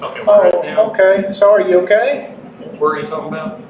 Okay, we're Oh, good now. okay. So are you okay? Where are you talking about?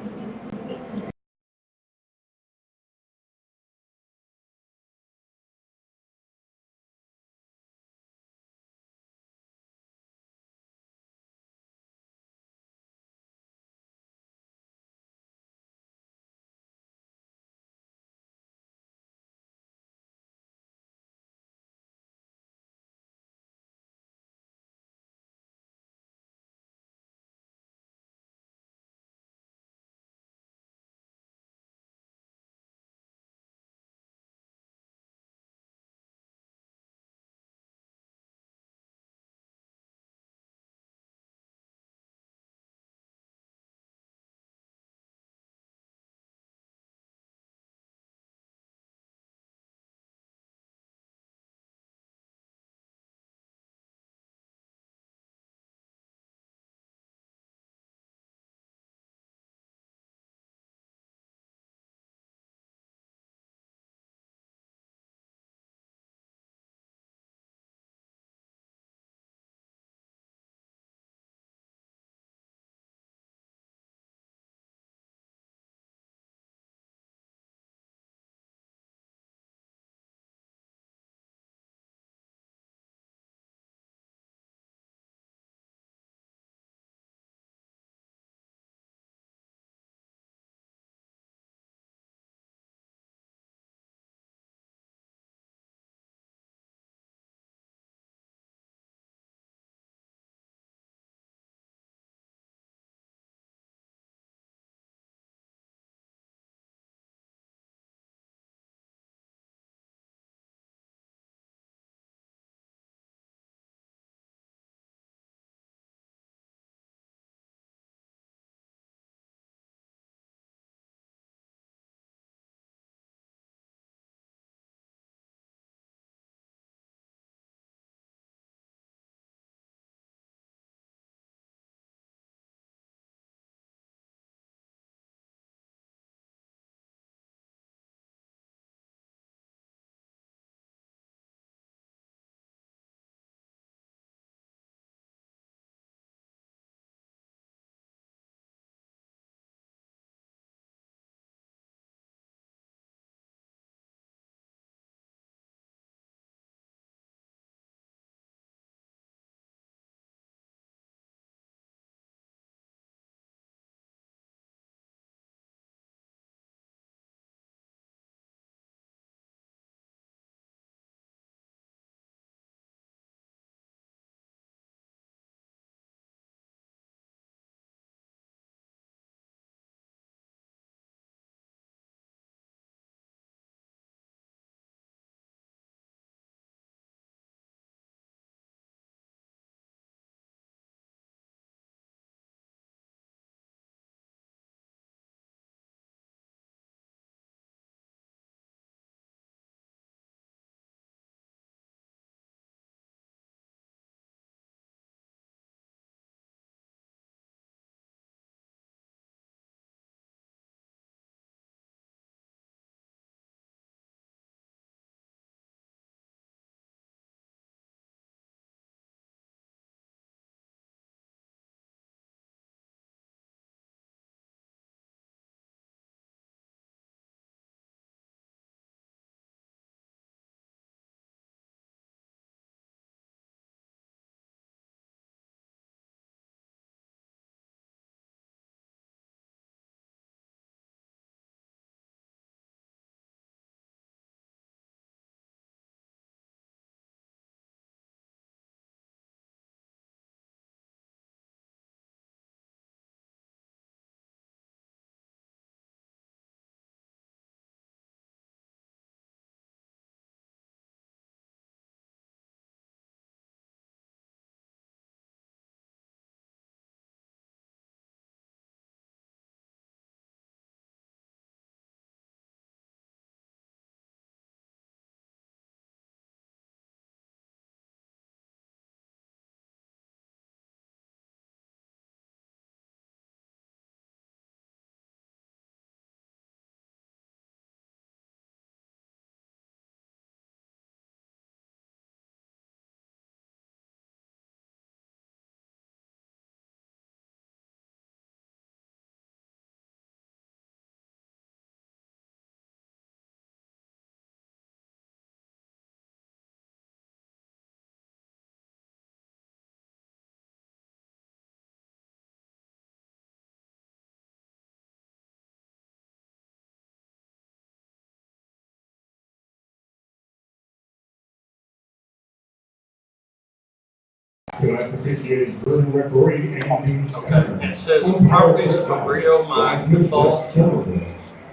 Tonight's officiating Bruin referee Andy. Okay, it says properties for Brio mic default, Scott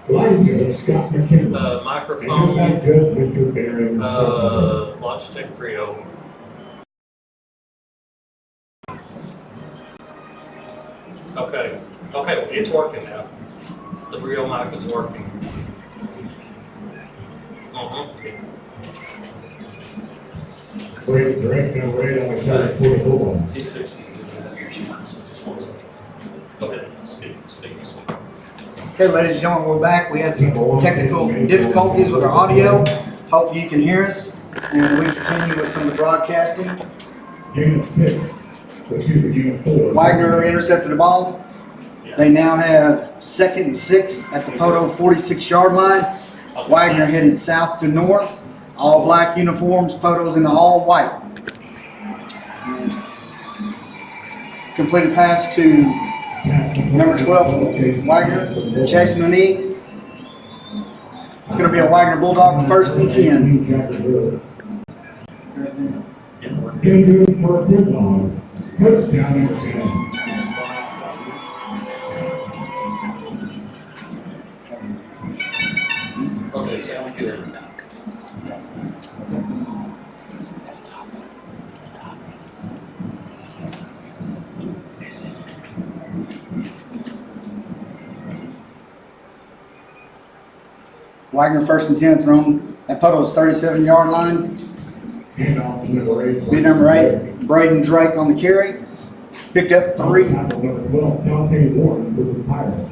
McKinnon. microphone, Judge Mr. Barron. Logitech Brio. Okay, it's working now. The Brio mic is working. Great direct number 8 on the side 44. He's fixing to do that. Just one second. Go ahead, speak. Okay, ladies and gentlemen, we're back. We had some technical difficulties with our audio. Hopefully you can hear us, and we continue with some of the broadcasting. Unit 6. Unit 4. Wagoner intercepted the ball. They now have 2nd and 6 at the Poteau 46-yard line. Wagoner headed south to north. All black uniforms, Poteau's in the all white. And completed pass to number 12 from Wagoner, Jason O'Neill. It's going to be a Wagoner Bulldog 1st and 10. Good for a Bulldog. Touchdown number 10. Okay, sounds good. Wagoner 1st and 10 thrown at Poteau's 37-yard line. Handoff to number 8. Bid number 8, Braden Drake on the carry. Picked up 3. Tackle number 12, Dante Warren for the Pirates.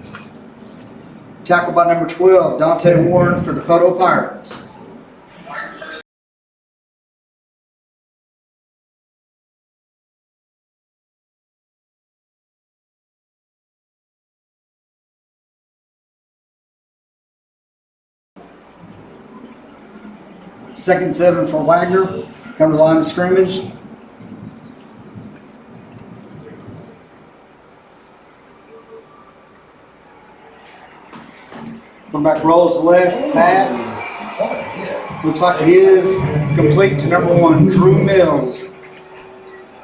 Tackled by number 12, Dante Warren for the Poteau Pirates. Second and 7 for Wagoner. Come to the line of scrimmage. Quarterback rolls to the left, pass. Looks like it is complete to number 1, Drew Mills.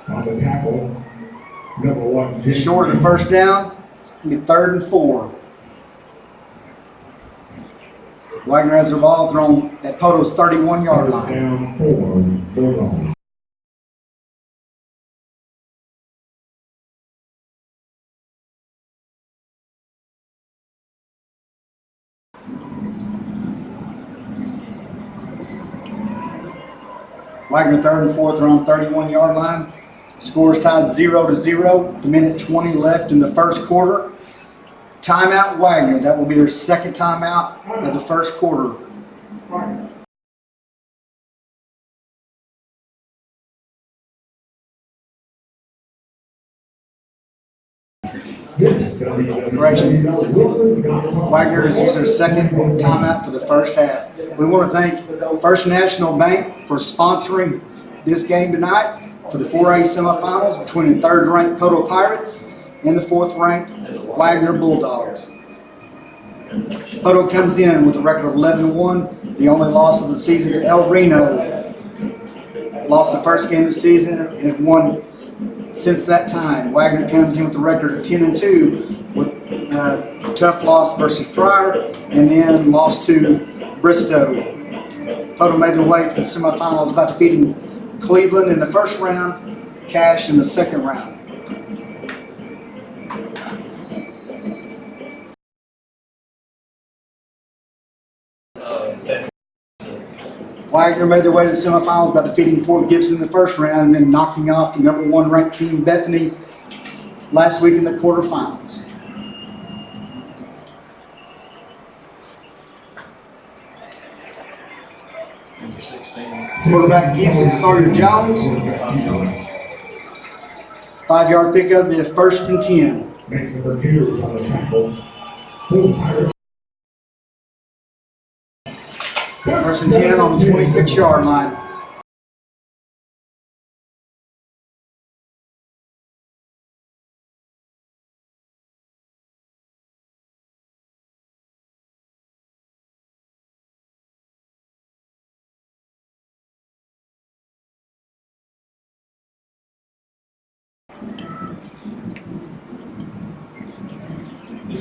On the tackle, number 1. Short of the first down. It's going to be 3rd and 4. Wagoner has their ball thrown at Poteau's 31-yard line. Down 4, Bulldog. Wagoner 3rd and 4th are on 31-yard line. Scores tied 0-0. The minute 20 left in the first quarter. Timeout Wagoner. That will be their second timeout of the first quarter. Correction. Wagoner is using their second timeout for the first half. We want to thank First National Bank for sponsoring this game tonight for the 4A semifinals between the 3rd-ranked Poteau Pirates and the 4th-ranked Wagoner Bulldogs. Poteau comes in with a record of 11-1. The only loss of the season to El Reno. Lost the first game of the season and have won since that time. Wagoner comes in with a record of 10-2 with a tough loss versus Pryor and then lost to Bristow. Poteau made their way to the semifinals by defeating Cleveland in the first round, Cash in the second round. Wagoner made their way to the semifinals by defeating Fort Gibson in the first round and then knocking off the number 1 ranked team Bethany last week in the quarterfinals. Number 16. Quarterback Gibson, Sawyer Jones. 5-yard pickup, be a 1st and 10. Makes number 2 on the tackle. Pirates. 1st and 10 on the 26-yard line.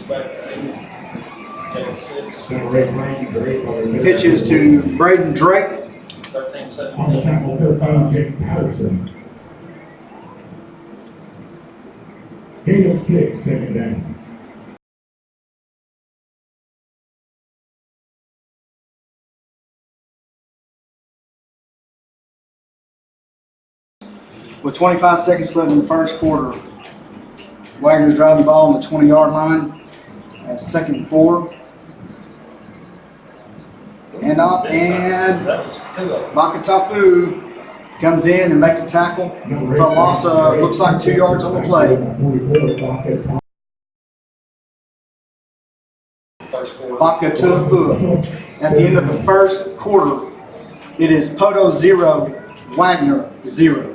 back to 8. Taking 6. Center right lane, Drake on the Pitches to Braden Drake. 13, On the 17. tackle, 13, Jake Patterson. Gain of 6, second down. With 25 seconds left in the first quarter, Wagner's driving the ball on the 20-yard line at 2nd and 4. Hand off, and That was 2 of them. Bakatafu comes in and makes a tackle for a loss of, looks like 2 yards on the play. First quarter. Bakatafu. At the end of the first quarter, it is Poteau 0, Wagner 0.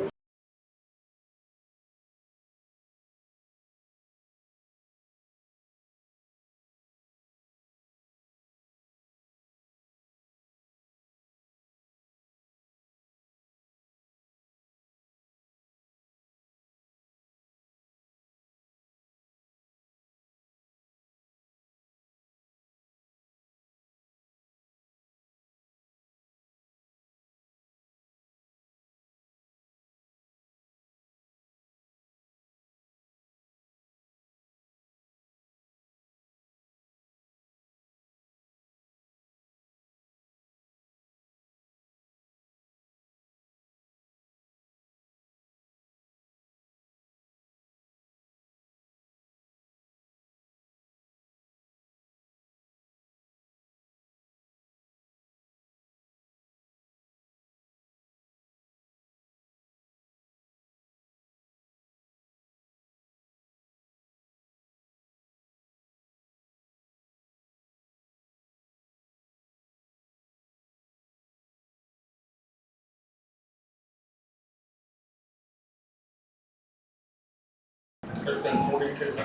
There's been 42.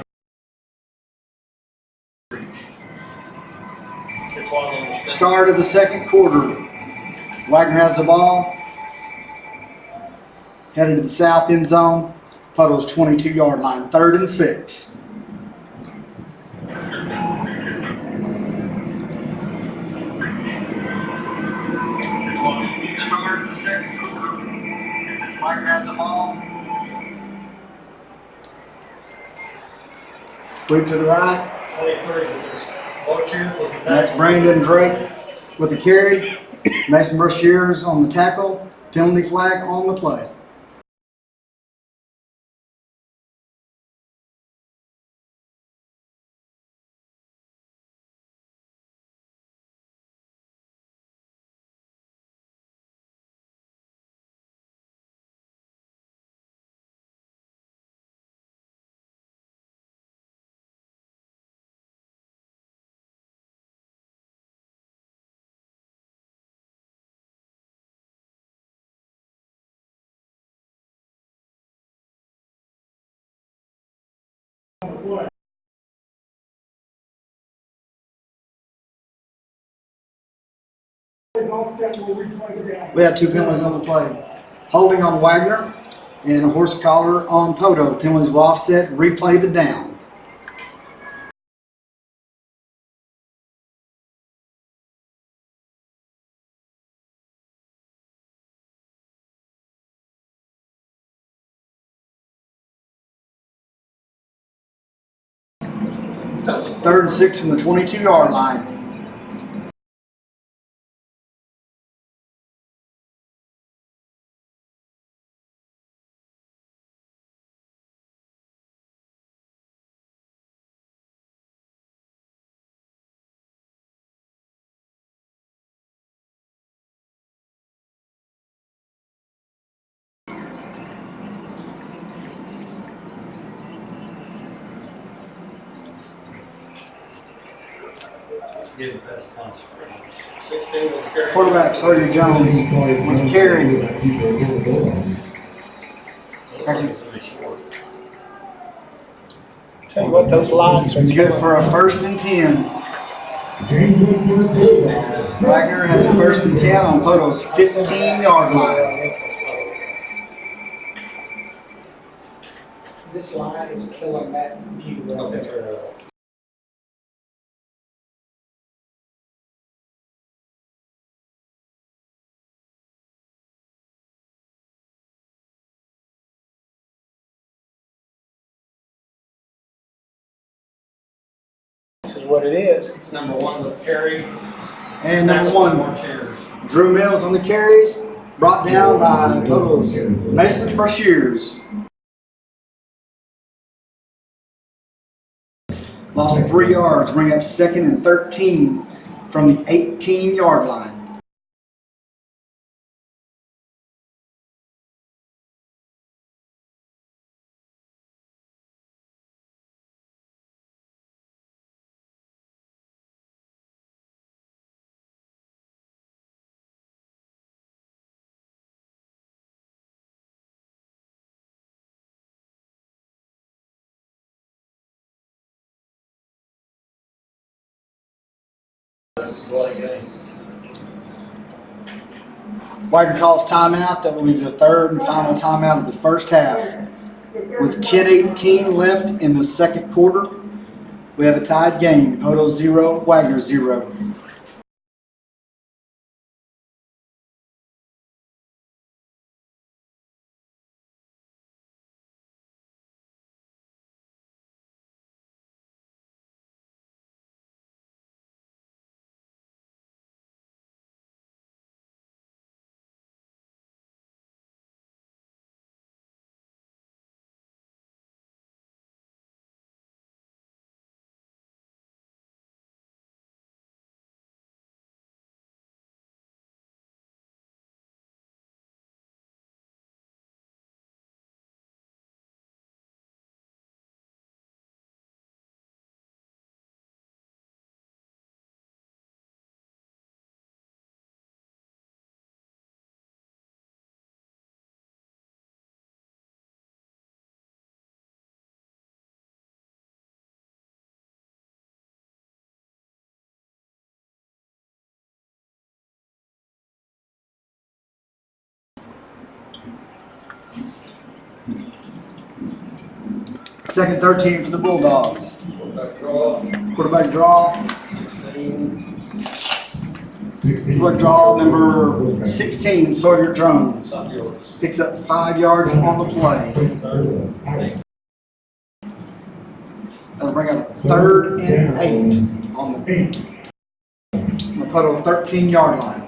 It's one on the screen. Start of the second quarter. Wagner has the ball. Headed to the south end zone. Poteau's 22-yard line, 3rd and 6. Start of the second quarter. Wagner has the ball. Sweep to the right. 23 with his boy cheers with the That's Brandon Drake with the carry. Mason Brashears on the tackle. Penalty flag on the play. We have 2 penalties on the play. Holding on Wagner and a horse collar on Poteau. Penalties will offset, replay the down. That was 3rd and 6 from the 22-yard line. It's getting past the screen. 16 with the carry. Quarterback Sawyer Jones with the carry. Looks like it's gonna be short. Tell you what, those lines are. It's good for a 1st and 10. Wagner has a 1st and 10 on Poteau's 15-yard line. This line is killing that view right Okay, there. turn it off. Max is what it is. It's number one with Carey. And number More one, chairs. Drew Mills on the carries, brought down by Poteau's Mason Brashears. Loss of 3 yards, bring up 2nd and 13 from the 18-yard line. Wagoner calls timeout. That will be the 3rd and final timeout of the first half. With 10:18 left in the second quarter, we have a tied game. Poteau 0, Wagoner 0. Second 13 for the Bulldogs. Quarterback draw. Quarterback draw number 16, Sawyer Jones. Picks up 5 yards on the play. That'll bring up 3rd and 8 on the Poteau 13-yard line.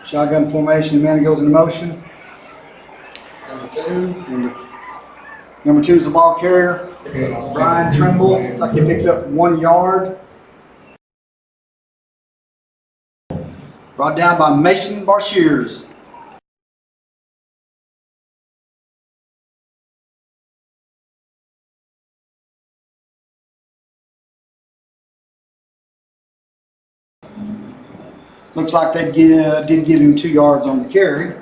Shotgun formation, man goes into motion. Number 2 is the ball carrier. Brian Trimble, looks like he picks up 1 yard. Brought down by Mason Brashears. Looks like they did give him 2 yards on the carry.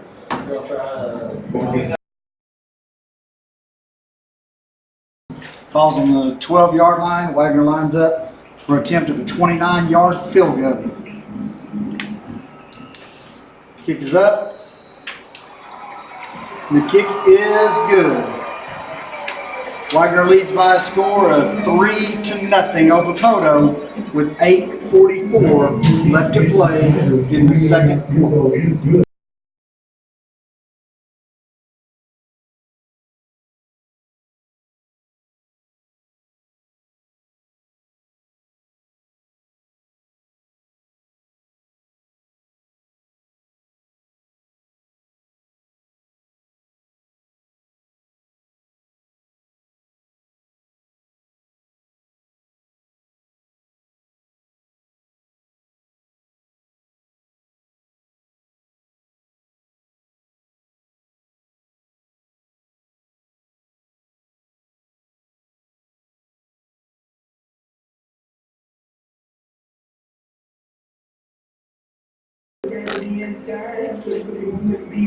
Falls on the 12-yard line. Wagoner lines up for an attempt of a 29-yard field goal. Kick is up. And the kick is good. Wagoner leads by a score of 3-0 over Poteau with 8:44 left to play in the second quarter.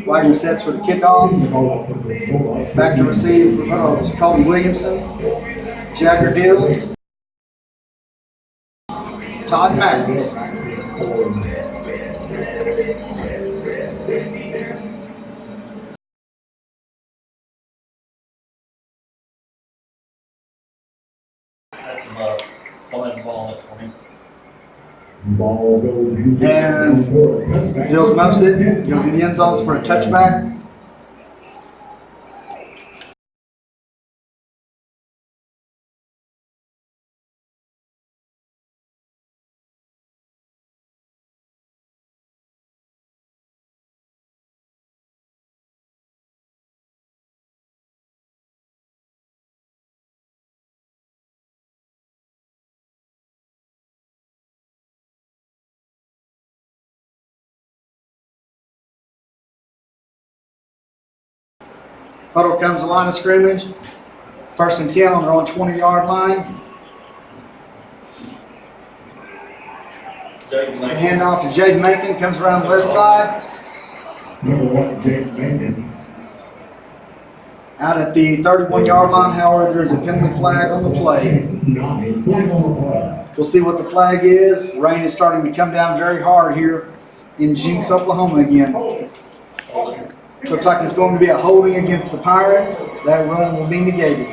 Wagoner sets for the kickoff. Back to receive for Poteau, Colton Williamson, Jagger Dills, Todd Maddox. That's enough. Don't have the ball in it for me. Ball goes into And for a touchback. Dills muffs it, goes in the end zones for a touchback. Poteau comes to the line of scrimmage. 1st and 10 on their own 20-yard line. It's a handoff to Jaden Macon, comes around the left side. Number 1, James Manning. Out at the 31-yard line, however, there's a penalty flag on the play. 9, 20 on the play. We'll see what the flag is. Rain is starting to come down very hard here in Jinx, Oklahoma again. Looks like it's going to be a holding against the Pirates. That run will be negated.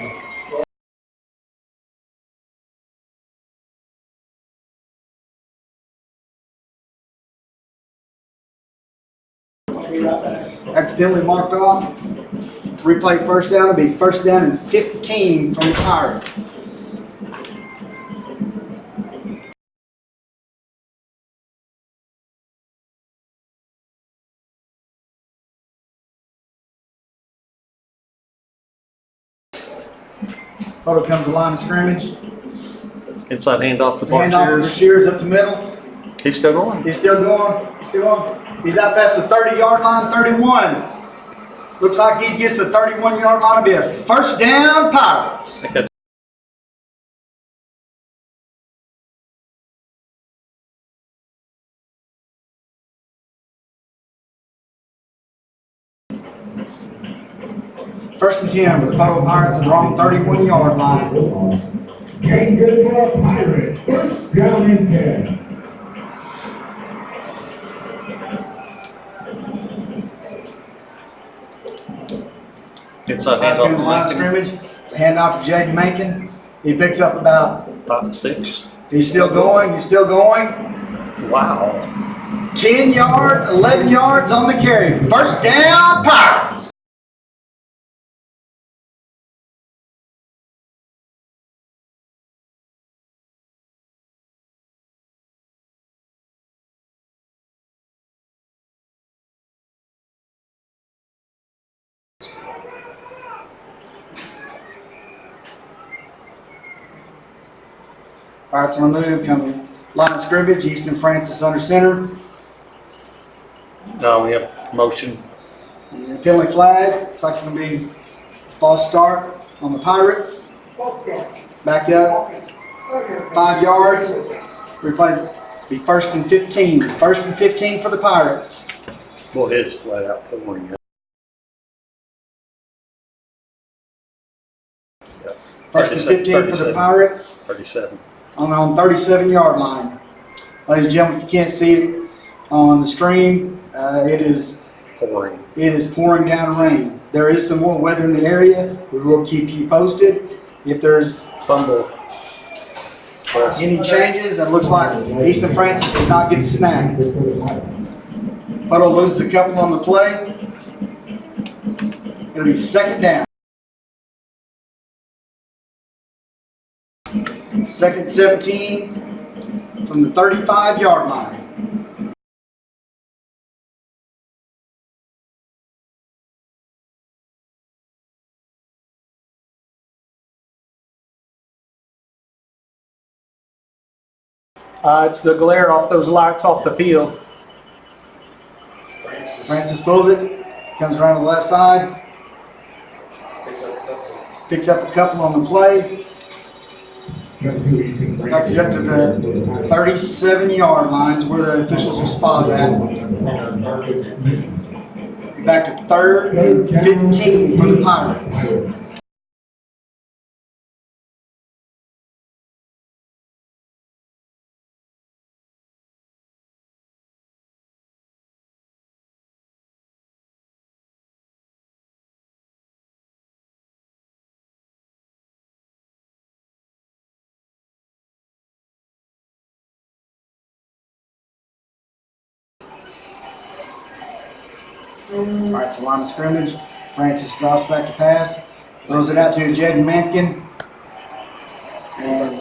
After the penalty marked off, replay first down will be 1st down and 15 from the Pirates. Poteau comes to the line of scrimmage. Inside handoff to Hand off to Shears. Shears up the middle. He's still going. He's still going. He's still going. He's out past the 30-yard line, 31. Looks like he gets the 31-yard line. It'll be a 1st down, Pirates. I think that's First and 10 for the Poteau Pirates at the wrong 31-yard line. Gain good for a Pirate. 1st down and 10. inside Pirates handoff come to to the line of Lincoln. scrimmage. It's a handoff to Jaden Macon. He picks up about, 5 and 6. he's still going, he's still going. Wow. 10 yards, 11 yards on the carry. 1st down, Pirates. Pirates on the move, come to the line of scrimmage. Easton Francis under center. No, we have motion. And penalty flag. Looks like it's going to be a false start on the Pirates. Back up. 5 yards. Replay be 1st and 15. 1st and 15 for the Pirates. Well, it's flat out pouring. Yep. 1st and 15 for the 37. Pirates 37. on their own 37-yard line. Ladies and gentlemen, if you can't see it on the stream, it is Pouring. down rain. There is some more weather in the area. We will keep you posted. If there's Fumble. any changes, it looks like Easton Francis did not get the snap. Poteau loses a couple on the play. It'll be 2nd down. 2nd 17 from the 35-yard line. It's the glare off those lights off the field. Francis pulls it, comes around the left side, picks up a couple on the play, tucks up to the 37-yard lines where the officials will spot at. Back to 3rd and 15 for the Pirates. All right, so line of scrimmage. Francis drops back to pass. Throws it out to Jaden Mankin. And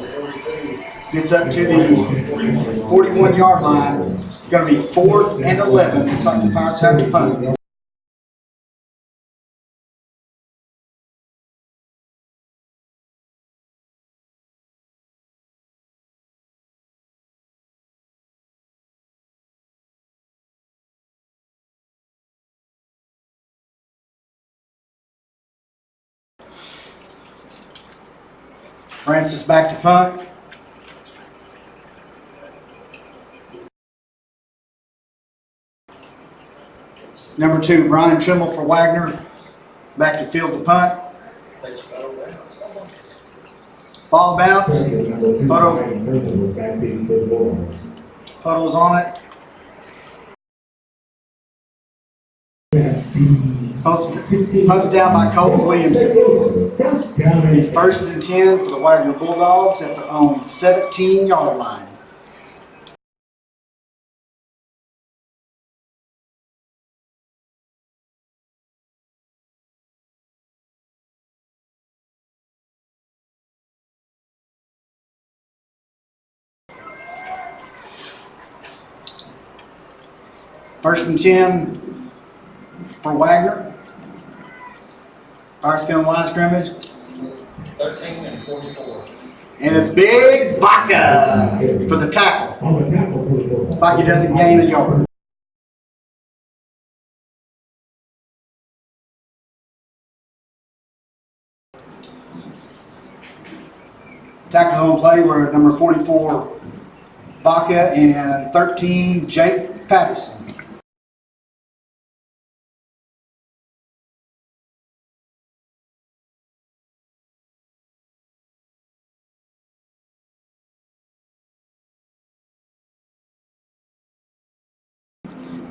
gets up to the 41-yard line. It's going to be 4th and 11. Looks like the Pirates have to punt. Francis back to punt. Number 2, Brian Trimble for Wagoner. Back to field to punt. Ball bounce. Poteau's on it. Punts down by Colton Williamson. The 1st and 10 for the Wagoner Bulldogs at their own 17-yard line. First and 10 for Wagoner. Pirates get on the line of scrimmage. 13 and 44. And it's Big Vodka for the tackle. It's like he doesn't gain a yard. Tackles on play were number 44, Vodka, and 13, Jake Patterson.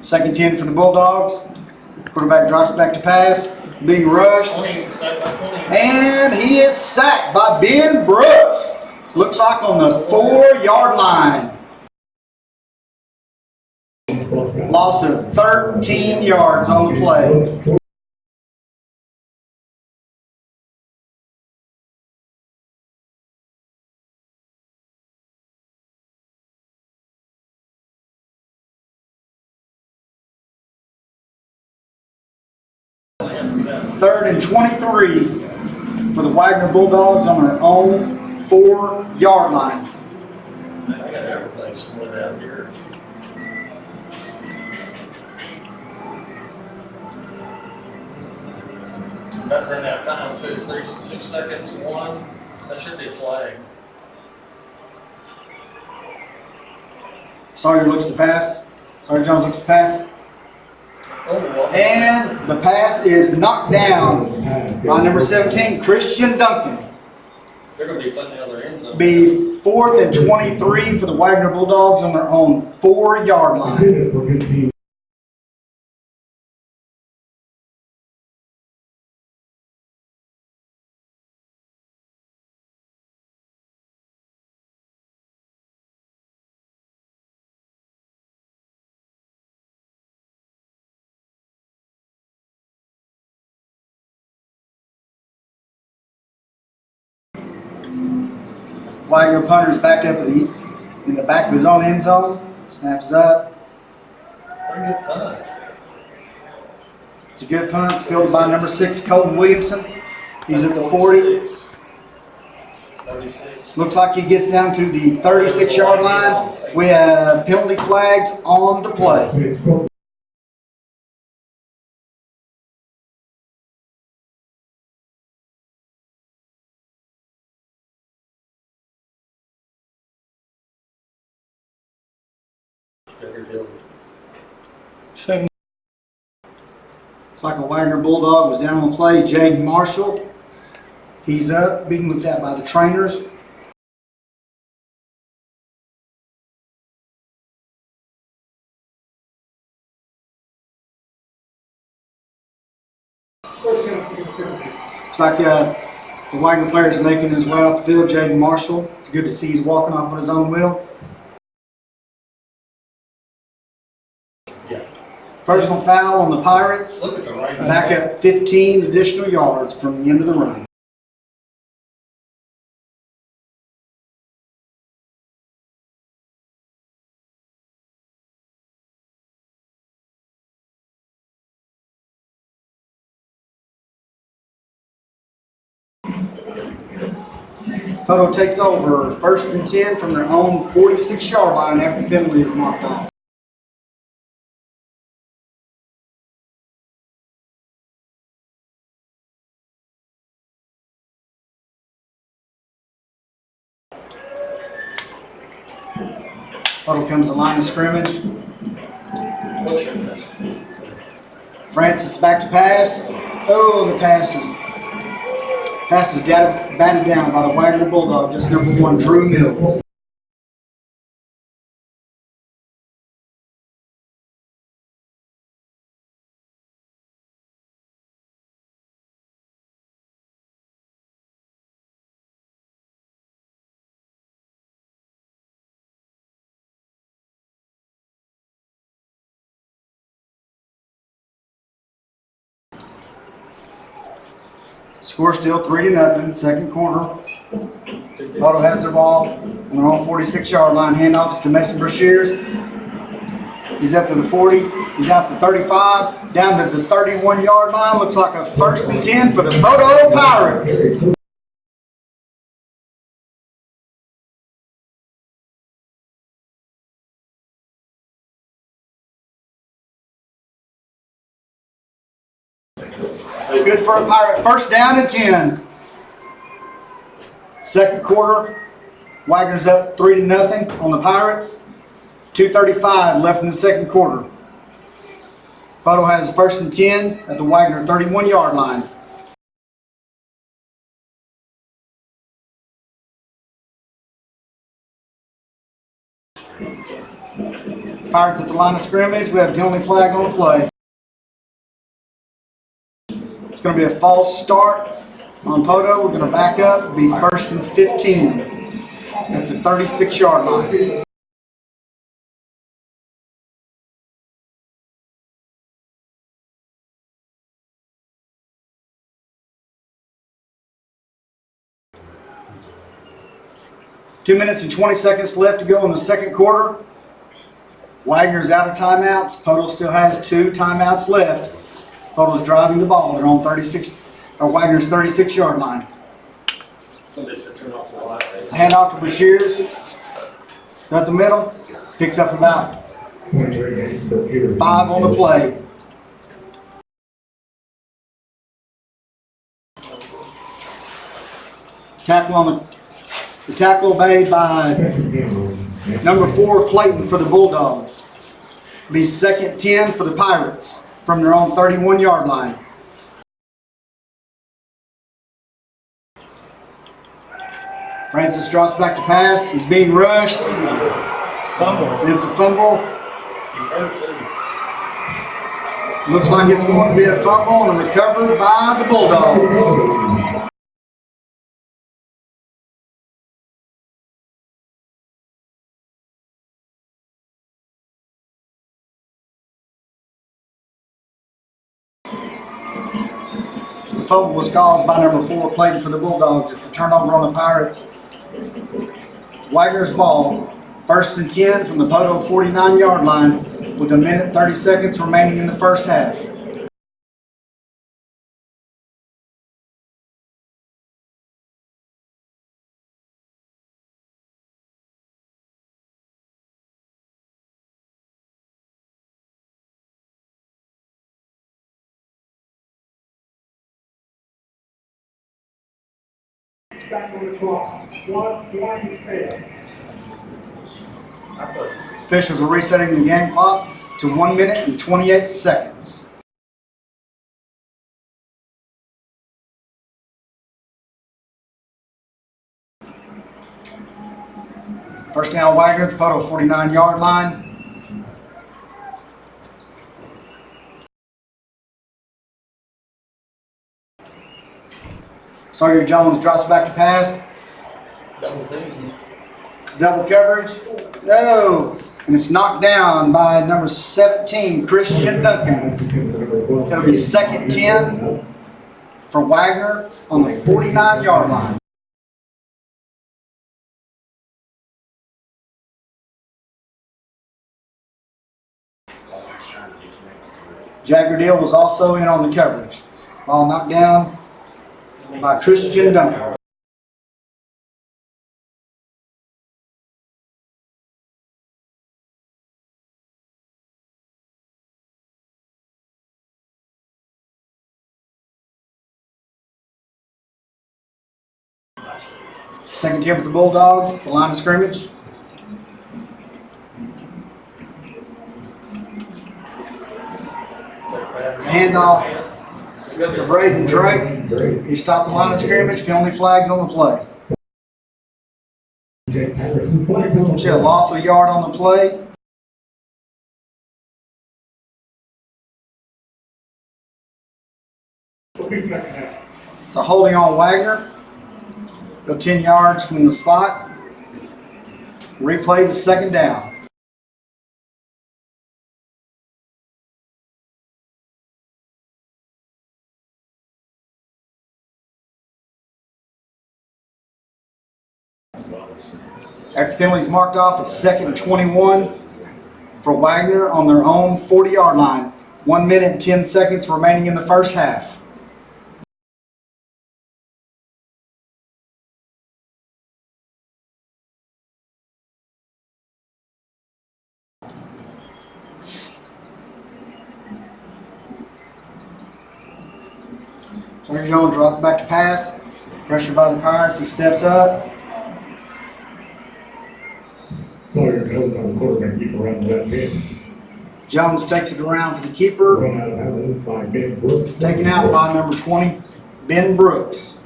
Second 10 for the Bulldogs. Quarterback drops back to pass, being rushed. 20, sacked by 20. And he is sacked by Ben Brooks. Looks like on the 4-yard line. Loss of 13 yards on the play. It's 3rd and 23 for the Wagoner Bulldogs on their own 4-yard line. I got everything split out here. About to run out of time, 2 seconds, 1. That should be a flag. Sawyer looks to pass. Sawyer Jones looks to pass. Oh, well. And the pass is knocked down by number 17, Christian Duncan. They're going to be putting the other end zone. Be 4th and 23 for the Wagoner Bulldogs on their own 4-yard line. Wagoner punter's backed up in the back of his own end zone. Snaps up. Pretty good punt. It's a good punt. It's fielded by number 6, Colton Williamson. He's at the 40. 36. Looks like he gets down to the 36-yard line. We have penalty flags on the play. Seven. Looks like a Wagoner Bulldog was down on the play. Jaden Marshall. He's up, being looked at by the trainers. Looks like the Wagoner player is making his way out the field, Jaden Marshall. It's good to see he's walking off on his own will. Yeah. Personal foul on the Pirates. Back up 15 additional yards from the end of the run. Poteau takes over 1st and 10 from their own 46-yard line after the penalty is marked off. Poteau comes to line of scrimmage. Francis back to pass. Oh, the pass is batted down by the Wagoner Bulldogs. That's number 1, Drew Mills. Score still 3-0, second quarter. Poteau has the ball on their own 46-yard line. Handoff is to Mason Brashears. He's up to the 40. He's out to 35. Down to the 31-yard line. Looks like a 1st and 10 for the Poteau Pirates. Good for a Pirate. 1st down and 10. Second quarter. Wagoner's up 3-0 on the Pirates. 2:35 left in the second quarter. Poteau has 1st and 10 at the Wagoner 31-yard line. Pirates at the line of scrimmage. We have a penalty flag on the play. It's going to be a false start on Poteau. We're going to back up, be 1st and 15 at the 36-yard line. Two minutes and 20 seconds left to go in the second quarter. Wagoner's out of timeouts. Poteau still has 2 timeouts left. Poteau's driving the ball. They're on Wagoner's 36-yard line. Somebody said turn off the lights. It's a handoff to Brashears. Got the middle. Picks up about 5 on the play. The tackle made by number 4 Clayton for the Bulldogs. Be 2nd 10 for the Pirates from their own 31-yard line. Francis drops back to pass. He's being rushed. Fumble. It's a fumble. He's hurt too. Looks like it's going to be a fumble and recovered by the Bulldogs. The fumble was caused by number 4 Clayton for the Bulldogs. It's a turnover on the Pirates. Wagoner's ball. 1st and 10 from the Poteau 49-yard line with 1 minute 30 seconds remaining in the first half. Back on the clock. 1:20. Officials are resetting the game clock to 1 minute and 28 seconds. First down, Wagoner at the Poteau 49-yard line. Sawyer Jones drops back to pass. Double team. It's double coverage. No. And it's knocked down by number 17, Christian Duncan. It'll be second 10 for Wagoner on the 49-yard line. Jaggerdale was also in on the coverage. Ball knocked down by Christian Duncan. Second 10 for the Bulldogs, the line of scrimmage. It's a handoff to Braden Drake. He stopped the line of scrimmage, penalty flags on the play. See a loss of a yard on the play. It's a holding on Wagoner. Go 10 yards from the spot. Replay the second down. After penalties marked off, it's second and 21 for Wagoner on their own 40-yard line. 1 minute and 10 seconds remaining in the first half. Sergeant Jones drops back to pass. Pressure by the Pirates. He steps up. Sawyer Jones on the quarterback, keep around the left end. Jones takes it around for the keeper. Run out of bounds by Ben Brooks. Taken out by number 20, Ben Brooks.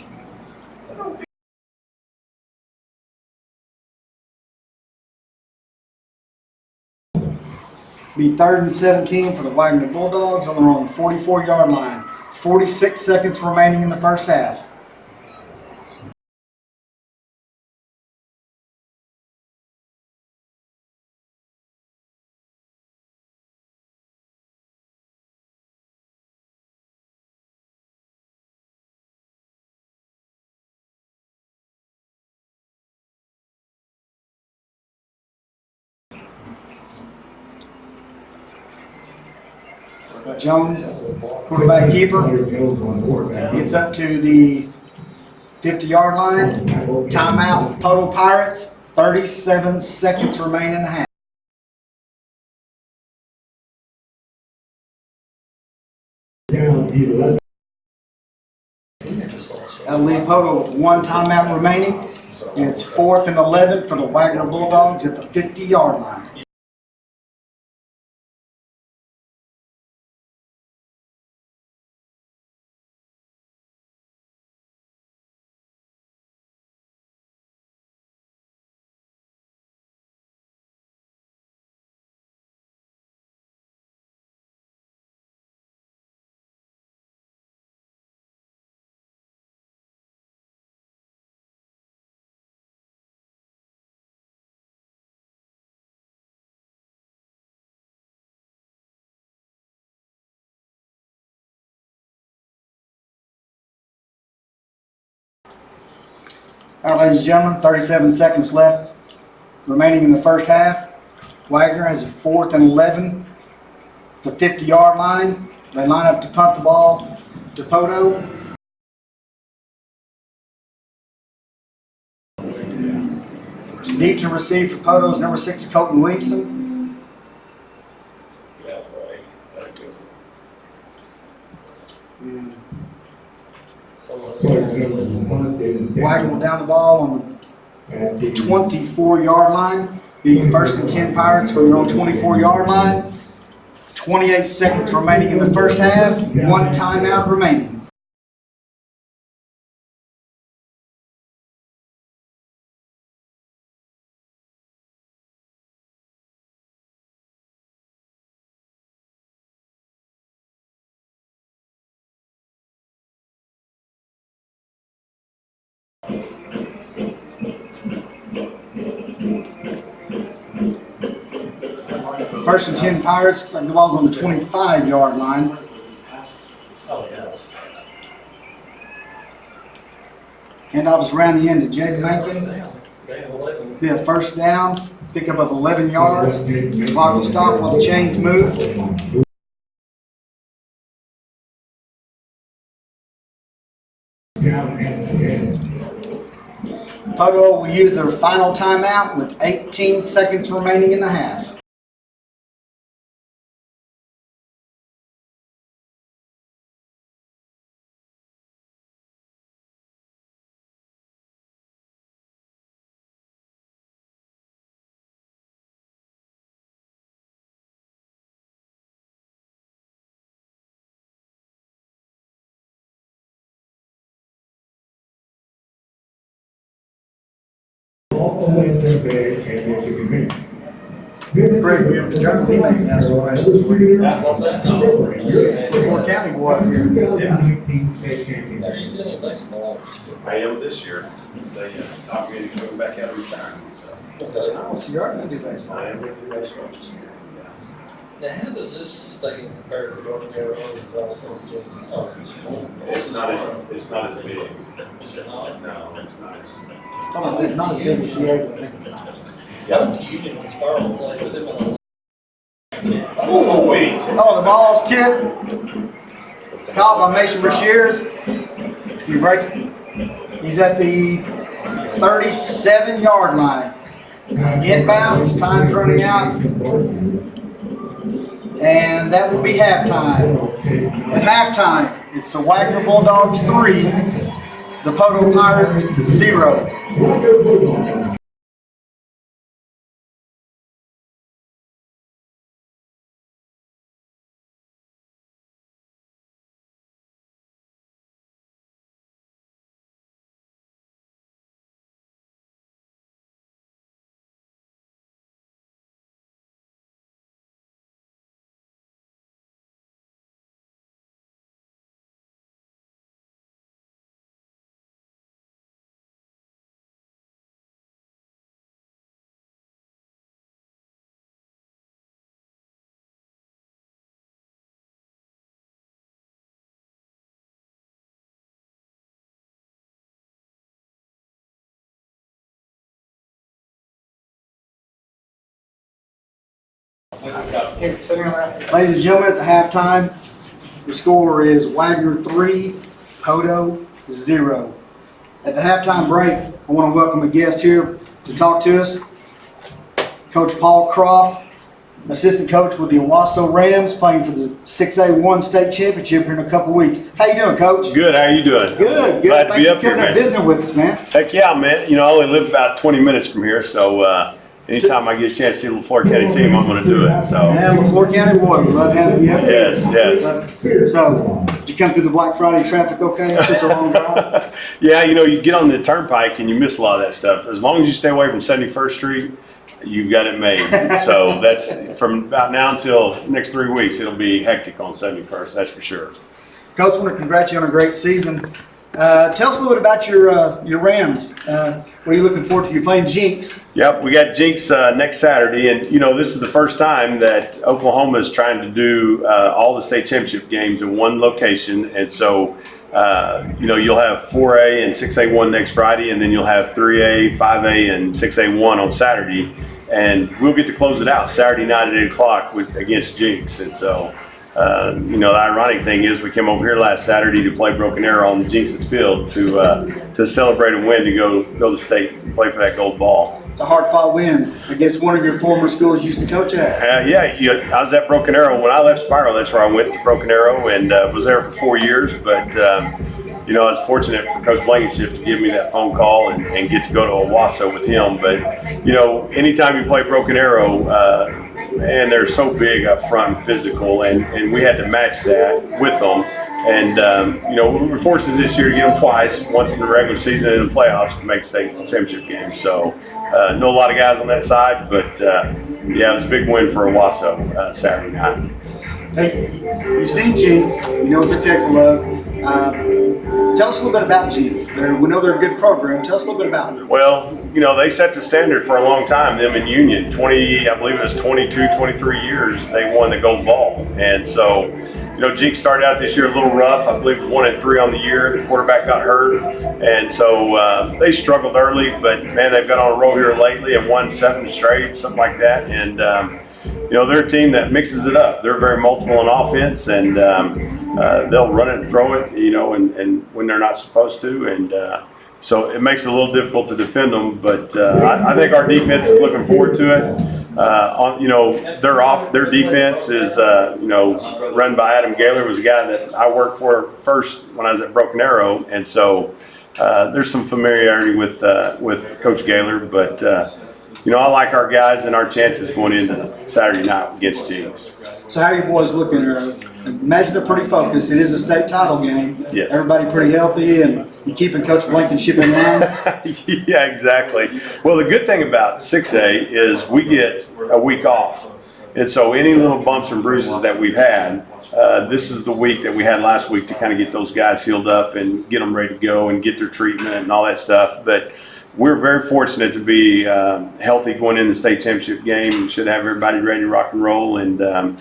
Be third and 17 for the Wagoner Bulldogs on their own 44-yard line. 46 seconds remaining in the first half. Jones, quarterback keeper, Sawyer Jones on the quarterback. gets up to the 50-yard line. Timeout, Poteau Pirates. 37 seconds remain in the half. Down 11. That'll leave Poteau with one timeout remaining. It's 4th and 11 for the Wagoner Bulldogs at the 50-yard line. All right, ladies and gentlemen, 37 seconds left remaining in the first half. Wagoner has a 4th and 11, the 50-yard line. They line up to punt the ball to Poteau. Deep to receive for Poteau's number 6, Colton Williamson. And Sawyer Jones on the punt is Wagoner will down the ball on at the 24-yard line. Be first and 10 Pirates for their own 24-yard line. 28 seconds remaining in the first half. One timeout remaining. First and 10 Pirates. The ball's on the 25-yard line. Oh, yes. Handoff is around the end to Jed Mankin. Be a first down. Pickup of 11 yards. Clock will stop while the chains move. Down and 10. Poteau will use their final timeout with 18 seconds remaining in the half. All wins their big championship game. Craig, we have to jump. He may ask some questions for you. What's that? No. Before County boy up here. 2019 state championship. Are you doing baseball? I am this year. They talked me into coming back out of retirement, so Okay. Oh, so you are going to do baseball. I am going to do baseball this year. Yeah. Now, how does this stadium compare to Broken Arrow or also Oh, It's not as big. Is it not? No, it's not as. Thomas, it's not as big as the egg, but I think it's not. I went to Union when Sparrow played similar. Oh, wait. Oh, the ball's tipped. Caught by Mason Brashears. He breaks. He's at the 37-yard line. Inbounds, time's running out. And that will be halftime. At halftime, it's the Wagoner Bulldogs 3, the Poteau Pirates 0. Here, sit here, Larry. Ladies and gentlemen, at the halftime, the score is Wagoner 3, Poteau 0. At the halftime break, I want to welcome a guest here to talk to us. Coach Paul Croft, assistant coach with the Owasso Rams, playing for the 6A1 state championship here in a couple weeks. How you doing, Coach? Good. How are you doing? Good. Glad to Thanks be for up here, coming and man. visiting with us, man. Heck yeah, man. You know, I only live about 20 minutes from here, so anytime I get a chance to see the LaFleur County team, I'm going to do it. So Yeah, LaFleur County boy, we love having you up here. yes. So, did you come through the Black Friday traffic okay? It's such a long drive. Yeah, you know, you get on the turnpike and you miss a lot of that stuff. As long as you stay away from 71st Street, you've got it made. So that's from about now until next 3 weeks. It'll be hectic on 71st. That's for sure. Coach, I want to congratulate you on a great season. Tell us a little bit about your Rams. What are you looking forward to? You're playing Jinx. Yep, we got Jinx next Saturday, and you know this is the first time that Oklahoma is trying to do all the state championship games in one location, and so you know you'll have 4A and 6A1 next Friday, and then you'll have 3A, 5A, and 6A1 on Saturday, and we'll get to close it out Saturday night at 8 o'clock against Jinx, and so. You know, the ironic thing is we came over here last Saturday to play Broken Arrow on Jinx's field to celebrate a win to go to state and play for that gold ball. It's a hard-fought win against one of your former schools you used to coach at. Yeah, I was at Broken Arrow. When I left Spiral, that's where I went to Broken Arrow and was there for 4 years. But, you know, I was fortunate for Coach Blankenship to give me that phone call and get to go to Owasso with him. But, you know, anytime you play Broken Arrow, and they're so big up front and physical, and we had to match that with them. And, you know, we were fortunate this year to get them twice, once in the regular season and in the playoffs to make state championship games. So, know a lot of guys on that side, but, yeah, it was a big win for Owasso Saturday night. Hey, you've seen Jinx. You know what they're capable of. Tell us a little bit about Jinx. We know they're a good program. Tell us a little bit about them. Well, they set the standard for a long time. Them in Union, I believe it was 22, 23 years, they won the gold ball. And so, Jinx started out this year a little rough. I believe 1-3 on the year. The quarterback got hurt. And so they struggled early, but man, they've got on a roll here lately and won 7 straight, something like that. And, they're a team that mixes it up. They're very multiple in offense, and they'll run it and throw it, and when they're not supposed to. And so it makes it a little difficult to defend them. But I think our defense is looking forward to it. Their defense is, run by Adam Gaylor, was a guy that I worked for first when I was at Broken Arrow, and so there's some familiarity with Coach Gaylor, but. I like our guys and our chances going into Saturday night against Jinx. So how are your boys looking? Imagine they're pretty focused. It is a state title game. Yes. Everybody pretty healthy, and you keeping Coach Blankenship in line. Yeah, exactly. Well, the good thing about 6A is we get a week off. And so any little bumps and bruises that we've had, this is the week that we had last week to kind of get those guys healed up and get them ready to go and get their treatment and all that stuff. But we're very fortunate to be healthy going into the state championship game. We should have everybody ready to rock and roll. And and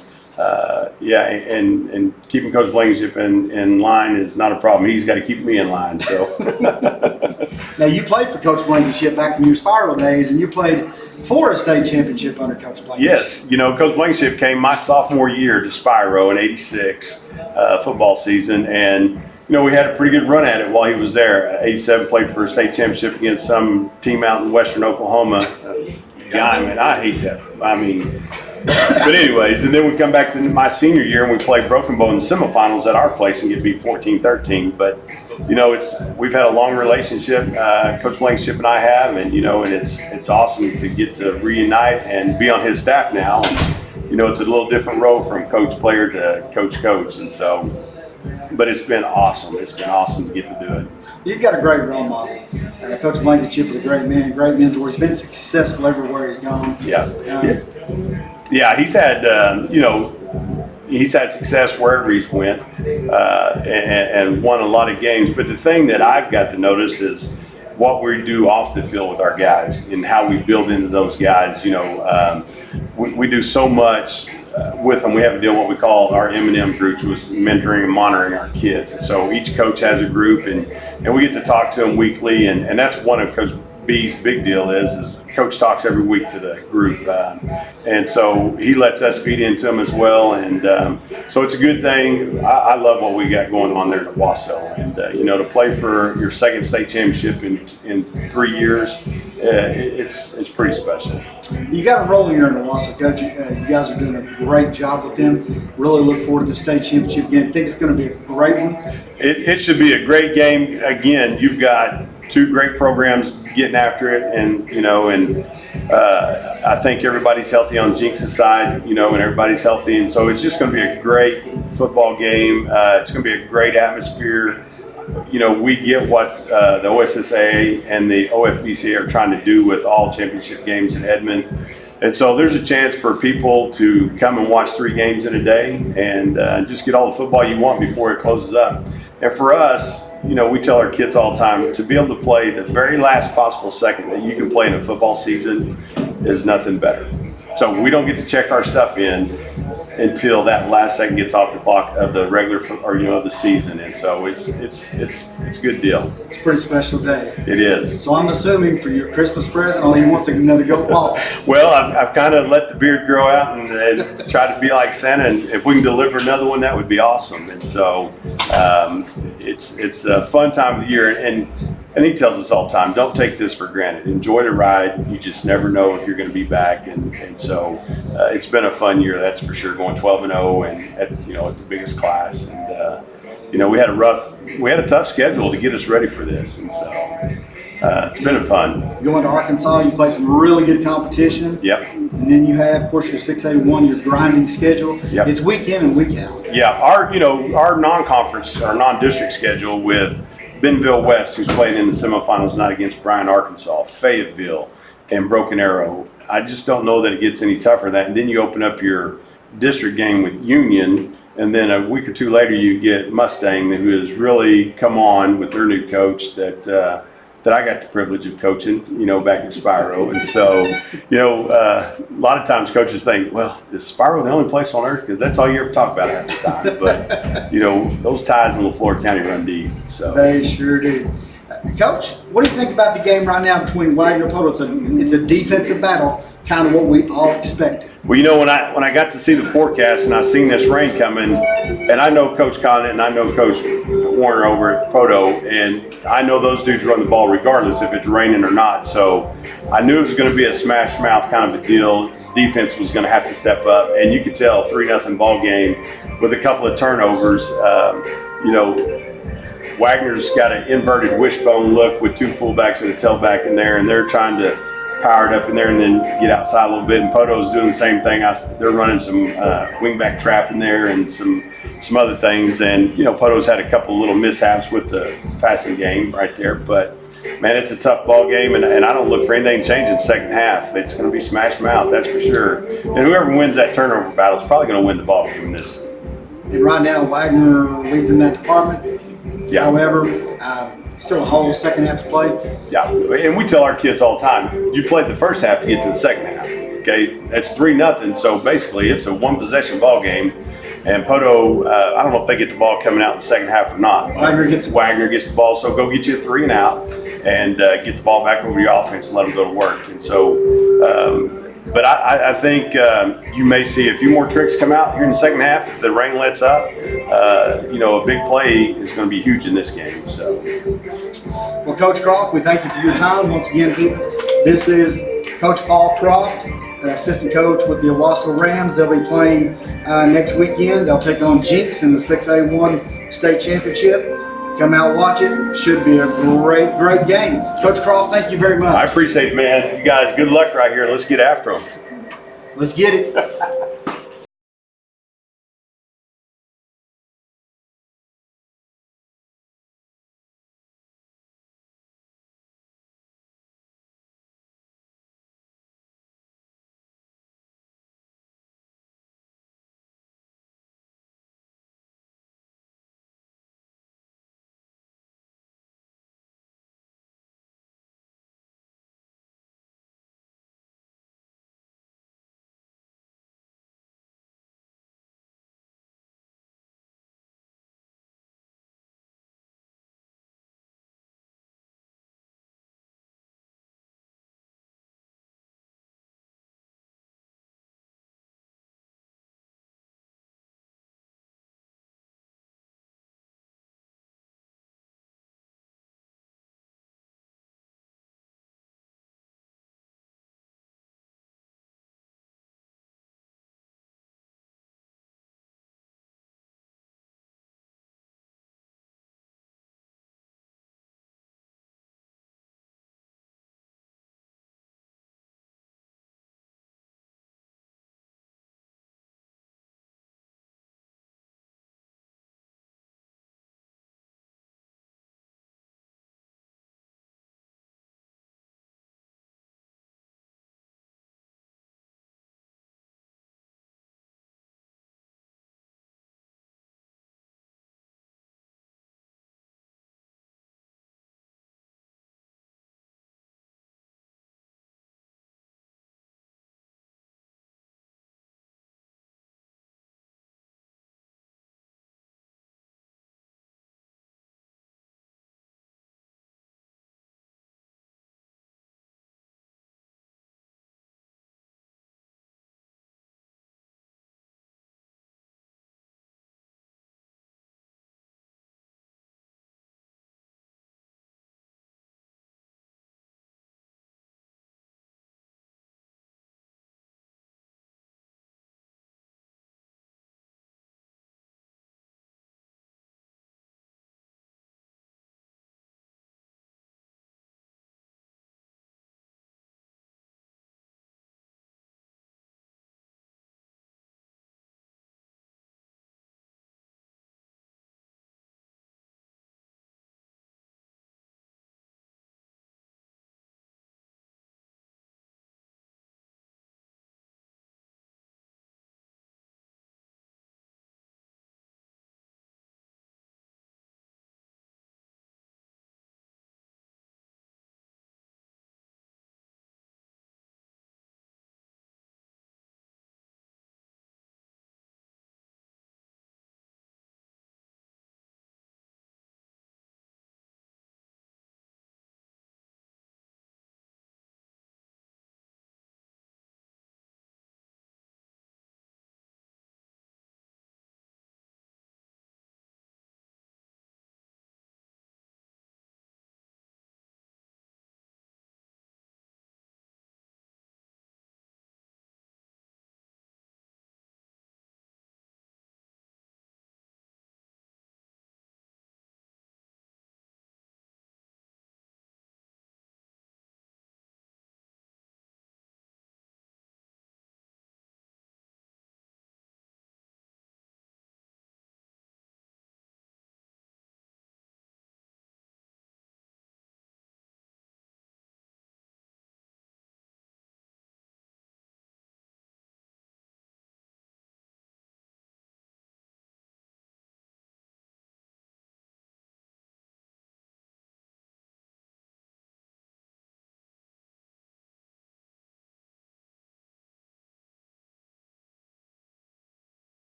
keeping Coach Blankenship in line is not a problem. He's got to keep me in line. So now you played for Coach Blankenship back in your Spiral days, and you played for a state championship under Coach Blankenship. Yes, Coach Blankenship came my sophomore year to Spiro in '86 football season, and we had a pretty good run at it while he was there. '87 played for a state championship against some team out in western Oklahoma. Guy, man, I hate that. But anyways, and then we come back to my senior year and we played Broken Bow in the semifinals at our place and get beat 14-13. But we've had a long relationship, Coach Blankenship and I have, and and it's awesome to get to reunite and be on his staff now. And, it's a little different role from coach player to coach, and so. But it's been awesome. It's been awesome to get to do it. You've got a great role model. Coach Blankenship is a great man, great mentor. He's been successful everywhere he's gone. Yeah, he's had he's had success wherever he's went and won a lot of games. But the thing that I've got to notice is what we do off the field with our guys and how we build into those guys. We do so much with them. We have a deal what we call our M&M groups, which is mentoring and monitoring our kids. And so each coach has a group, and we get to talk to them weekly, and that's one of Coach B's big deal is coach talks every week to the group, and so he lets us feed into them as well, and so it's a good thing. I love what we got going on there at Wasso, and to play for your second state championship in 3 years, it's pretty special. You got a role here in Wasso, Coach. You guys are doing a great job with them. Really look forward to the state championship game. Think it's going to be a great one. It should be a great game. Again, you've got 2 great programs getting after it, and I think everybody's healthy on Jinx's side, and everybody's healthy, and so it's just going to be a great football game. It's going to be a great atmosphere. We get what the OSSAA and the OFBCA are trying to do with all championship games in Edmond. And so there's a chance for people to come and watch 3 games in a day and just get all the football you want before it closes up. And for us, we tell our kids all the time to be able to play the very last possible second that you can play in a football season is nothing better. So we don't get to check our stuff in until that last second gets off the clock of the regular of the season, and so it's a good deal. It's a pretty special day. It is. So I'm assuming for your Christmas present, all you want is another gold ball. Well, I've kind of let the beard grow out and try to be like Santa, and if we can deliver another one, that would be awesome. And so it's a fun time of the year, and he tells us all the time, don't take this for granted. Enjoy the ride. You just never know if you're going to be back, and so it's been a fun year, that's for sure. Going 12-0 and at the biggest class, and we had a tough schedule to get us ready for this, and so it's been fun. Going to Arkansas, you play some really good competition. Yep. And then you have, of course, your 6A1, your grinding schedule. Yep. It's week in and week out. Yeah, our non-conference, our non-district schedule with Bentonville West, who's playing in the semifinals tonight against Bryan, Arkansas, Fayetteville, and Broken Arrow. I just don't know that it gets any tougher than that. And then you open up your district game with Union, And then a week or two later, you get Mustang, who has really come on with their new coach that I got the privilege of coaching, back at Spyro. And so, a lot of times coaches think, well, is Spyro the only place on earth? Because that's all you ever talk about half the time. But, those ties in LaFleur County run deep. So They sure do. Coach, what do you think about the game right now between Wagoner and Poteau? It's a defensive battle, kind of what we all expected. Well, when I got to see the forecast and I seen this rain coming, and I know Coach Condit and I know Coach Warner over at Poteau, and I know those dudes run the ball regardless if it's raining or not. So I knew it was going to be a smash mouth kind of a deal. Defense was going to have to step up, and you could tell 3-0 ball game with a couple of turnovers. Wagner's got an inverted wishbone look with two fullbacks and a tailback in there, and they're trying to power it up in there and then get outside a little bit. And Poteau's doing the same thing. They're running some wingback trap in there and some other things. And, Poteau's had a couple of little mishaps with the passing game right there. But, man, it's a tough ball game, and I don't look for anything to change in the second half. It's going to be smash mouth, that's for sure. And whoever wins that turnover battle is probably going to win the ball game in this. And right now, Wagoner leads in that department. Yeah. However, still a whole second half to play. Yeah, and we tell our kids all the time, you played the first half to get to the second half. Okay, that's 3-0. So basically, it's a one-possession ball game. And Poteau, I don't know if they get the ball coming out in the second half or not. Wagner gets the ball, so go get you a 3 and out, and get the ball back over your offense and let them go to work. And so, but I think you may see a few more tricks come out here in the second half if the rain lets up. A big play is going to be huge in this game. So, Well, Coach Croft, we thank you for your time. Once again, people, this is Coach Paul Croft, assistant coach with the Owasso Rams. They'll be playing next weekend. They'll take on Jinx in the 6A1 state championship. Come out, watch it. Should be a great game. Coach Croft, thank you very much. I appreciate it, man. You guys, good luck right here. Let's get after them. Let's get it.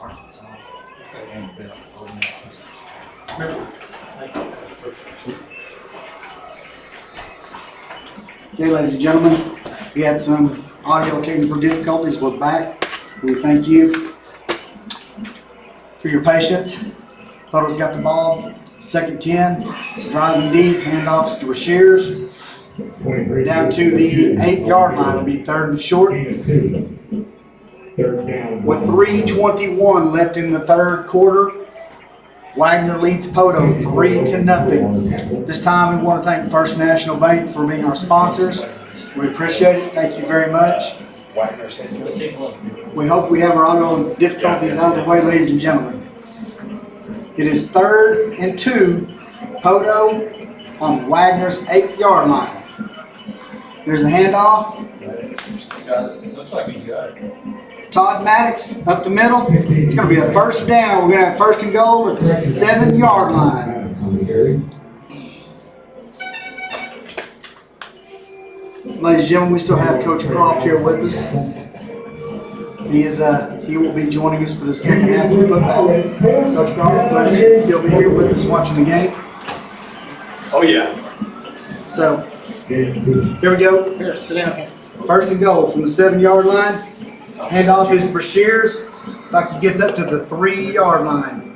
Okay, ladies and gentlemen, we had some audio technical difficulties. We're back. We thank you for your patience. Poteau's got the ball. Second 10, driving deep, handoffs to Rashears. Down to the 8-yard line. It'll be 3rd and short. With 3:21 left in the 3rd quarter, Wagoner leads Poteau 3-0. This time we want to thank First National Bank for being our sponsors. We appreciate it. Thank you very much. We hope we have our audio difficulties out of the way, ladies and gentlemen. It is 3rd and 2, Poteau on Wagoner's 8-yard line. There's a handoff. Looks like he's got it. Todd Maddox up the middle. It's going to be a 1st down. We're going to have 1st and goal at the 7-yard line. Ladies and gentlemen, we still have Coach Croft here with us. He will be joining us for the second half of football. Coach Croft, glad you can still be here with us watching the game. Oh, yeah. So, here we go. Here, sit down. 1st and goal from the 7-yard line. Handoff is Brashears. Looks like he gets up to the 3-yard line.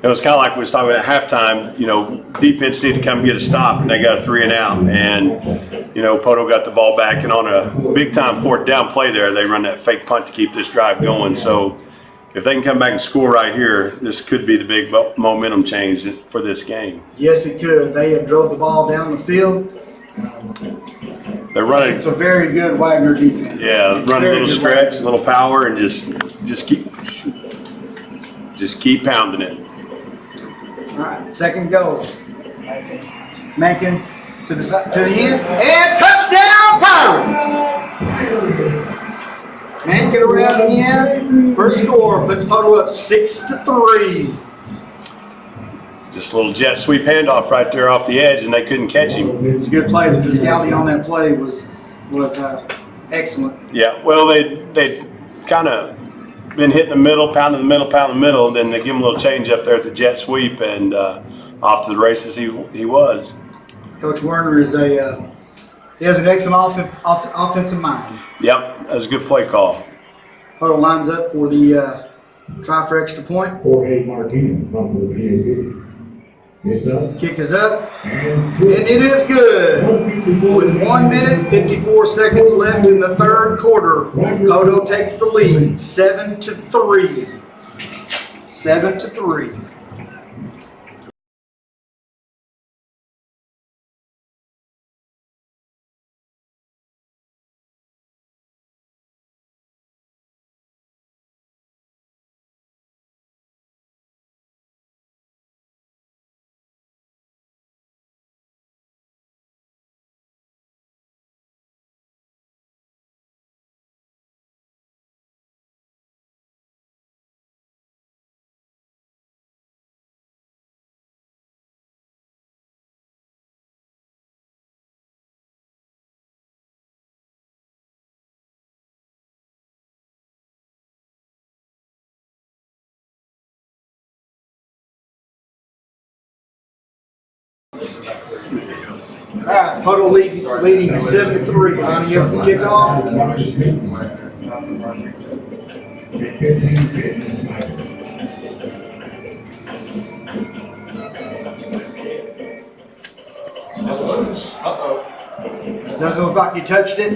It was kind of like we was talking about at halftime. You know, defense needed to come get a stop, and they got a 3 and out. And you know, Poteau got the ball back, and on a big-time 4th down play there, they run that fake punt to keep this drive going. So if they can come back and score right here, this could be the big momentum change for this game. Yes, it could. They have drove the ball down the field. They're running. It's a very good Wagoner defense. Yeah, run a little stretch, a little power, and just keep pounding it. All right, 2nd goal. Mankin to the end, and touchdown Pirates! Mankin around the end, first score puts Poteau up 6-3. Just a little jet sweep handoff right there off the edge, and they couldn't catch him. It's a good play. The physicality on that play was excellent. Yeah, well, they kind of been hitting the middle, pounding the middle, and then they give him a little change up there at the jet sweep, and off to the races he was. Coach Werner is he has an excellent offensive mind. Yep, that was a good play call. Poteau lines up for the try for extra point. Jorge Martinez from the PAT. It's up. Kick is up, and it is good. With 1 minute, 54 seconds left in the 3rd quarter, Poteau takes the lead, 7-3. 7-3. All right, Poteau leading 7-3. Lining up for the kickoff. Doesn't look like he touched it.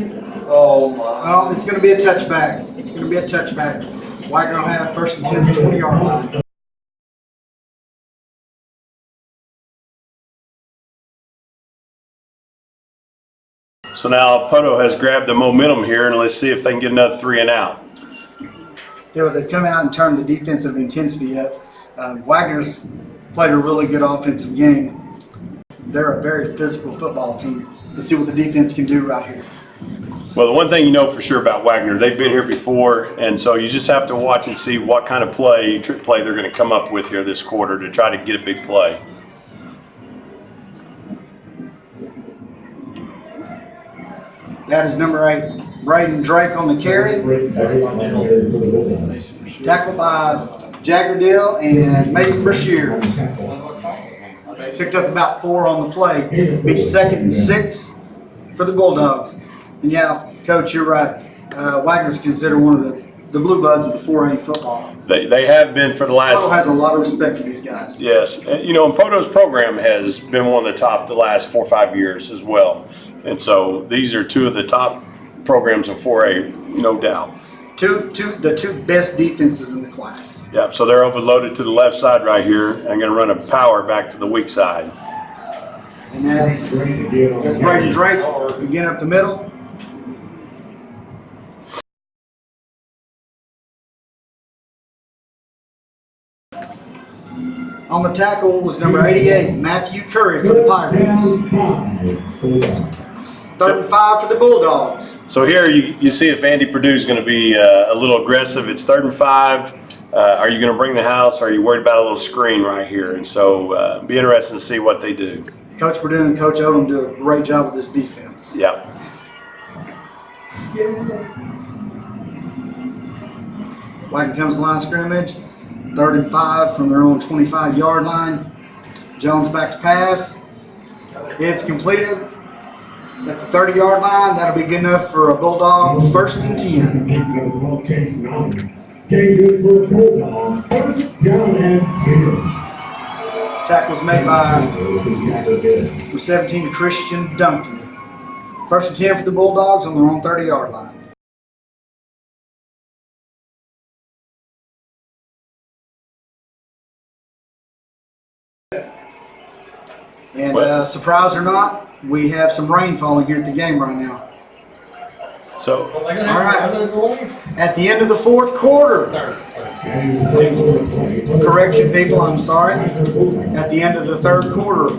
Oh my. Well, it's going to be a touchback. It's going to be a touchback. Wagoner will have 1st and 10 at the 20-yard line. So now Poteau has grabbed the momentum here, and let's see if they can get another 3 and out. Yeah, they've come out and turned the defensive intensity up. Wagoner's played a really good offensive game. They're a very physical football team. Let's see what the defense can do right here. Well, the one thing you know for sure about Wagoner, they've been here before, and so you just have to watch and see what kind of trick play they're going to come up with here this quarter to try to get a big play. That is number 8, Braden Drake on the carry. Tackled by Jaggerdale and Mason Brashears. Picked up about 4 on the play. Be 2nd and 6 for the Bulldogs. And yeah, Coach, you're right. Wagner's considered one of the blue bloods of the 4A football. They have been for the last. Poteau has a lot of respect for these guys. Yes, and, you know, and Poteau's program has been one of the top the last 4 or 5 years as well. And so these are 2 of the top programs in 4A, no doubt. The two best defenses in the class. Yeah, so they're overloaded to the left side right here. I'm going to run a power back to the weak side. And that's Braden Drake again up the middle. On the tackle was number 88, Matthew Curry for the Pirates. 3rd and 5 for the Bulldogs. So here you see if Andy Purdue is going to be a little aggressive. It's 3rd and 5. Are you going to bring the house, or are you worried about a little screen right here? And so be interesting to see what they do. Coach Purdue and Coach Odom do a great job with this defense. Yeah. Wagner comes to line of scrimmage. 3rd and 5 from their own 25-yard line. Jones back to pass. It's completed at the 30-yard line. That'll be good enough for a Bulldog 1st and 10. Tackles made by number 17, Christian Duncan. 1st and 10 for the Bulldogs on their own 30-yard line. And surprise or not, we have some rain falling here at the game right now. So, all right, at the end of the 4th quarter, correction people, I'm sorry. At the end of the 3rd quarter,